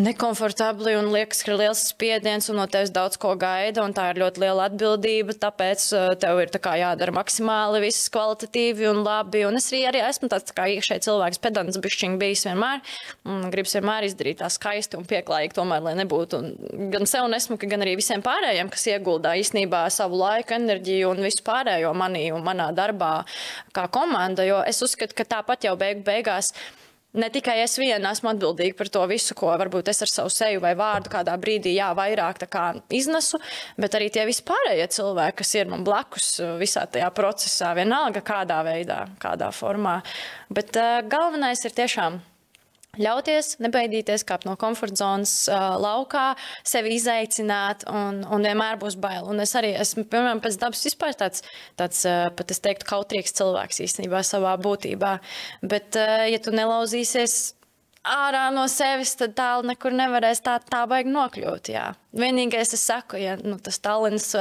nekomfortabli, un liekas, ka ir liels spiediens, un no tevis daudz ko gaida, un tā ir ļoti liela atbildība, tāpēc tev ir tā kā jādara maksimāli viss kvalitatīvi un labi, un es arī esmu tāds tā kā iekšēji cilvēks, pedants bišķiņ bijis vienmēr, un gribas vienmēr izdarīt tā skaisti un pieklājīgi, tomēr, lai nebūtu, un gan sev nesmuki, gan arī visiem pārējiem, kas ieguldā īstenībā savu laiku, enerģiju un visu pārējo manī un manā darbā kā komanda, jo es uzskatu, ka tāpat jau beigās ne tikai es viena esmu atbildīga par to visu, ko varbūt es ar savu seju vai vārdu kādā brīdī vairāk tā kā iznesu, bet arī tie visi pārējie cilvēki, kas ir man blakus visā tajā procesā, vienalga kādā veidā, kādā formā. Bet galvenais ir tiešām ļauties, nebaidīties, kāpt no komforta zonas laukā, sevi izaicināt un vienmēr būs bail. Un es arī esmu, piemēram, pēc dabas vispār tāds pat es teiktu, kautrīgs cilvēks īstenībā savā būtībā. Bet, ja tu nelauzīsies ārā no sevis, tad tālu nekur nevarēs tā baigi nokļūt, jā. Vienīgais es saku, ja tas Tallinas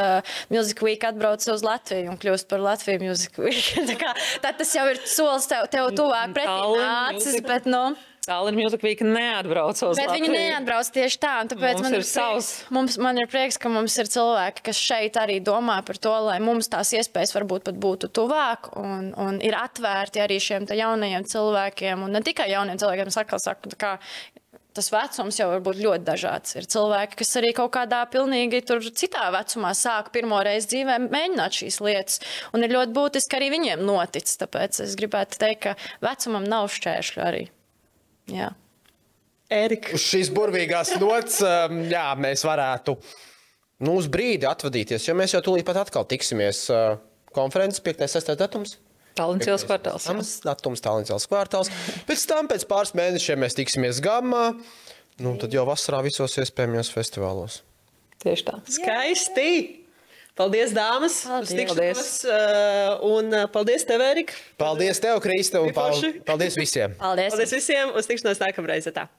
Music Week atbrauc uz Latviju un kļūst par Latviju Music Week, tad tas jau ir solis tev tuvāk pretī nācis, bet, Tallinas Music Week neatbrauc uz Latviju. Bet viņi neatbrauc tieši tā, un tāpēc man ir prieks, ka mums ir cilvēki, kas šeit arī domā par to, lai mums tās iespējas varbūt pat būtu tuvāk un ir atvērti arī šiem jaunajiem cilvēkiem, un ne tikai jauniem cilvēkiem, es atkal saku, kā tas vecums jau var būt ļoti dažāds. Ir cilvēki, kas arī kaut kādā pilnīgi citā vecumā sāk pirmo reizi dzīvē mēģināt šīs lietas, un ir ļoti būtiski arī viņiem notic, tāpēc es gribētu teikt, ka vecumam nav šķēršļu arī. Jā. Ērika. Uz šīs burvīgās nots, mēs varētu uz brīdi atvadīties, jo mēs jau tūlīt pat atkal tiksimies konferences 5. 6. datums. Tallinas ielas kvartāls. Datums Tallinas ielas kvartāls. Pēc tam, pēc pāris mēnešiem mēs tiksimies Gammā, tad jau vasarā visos iespējamajos festivālos. Tieši tā. Skaisti! Paldies, dāmas! Paldies! Un paldies tev, Ērika! Paldies tev, Krista, un paldies visiem! Paldies! Paldies visiem! Uz tikšanos nākamreiz! Tā.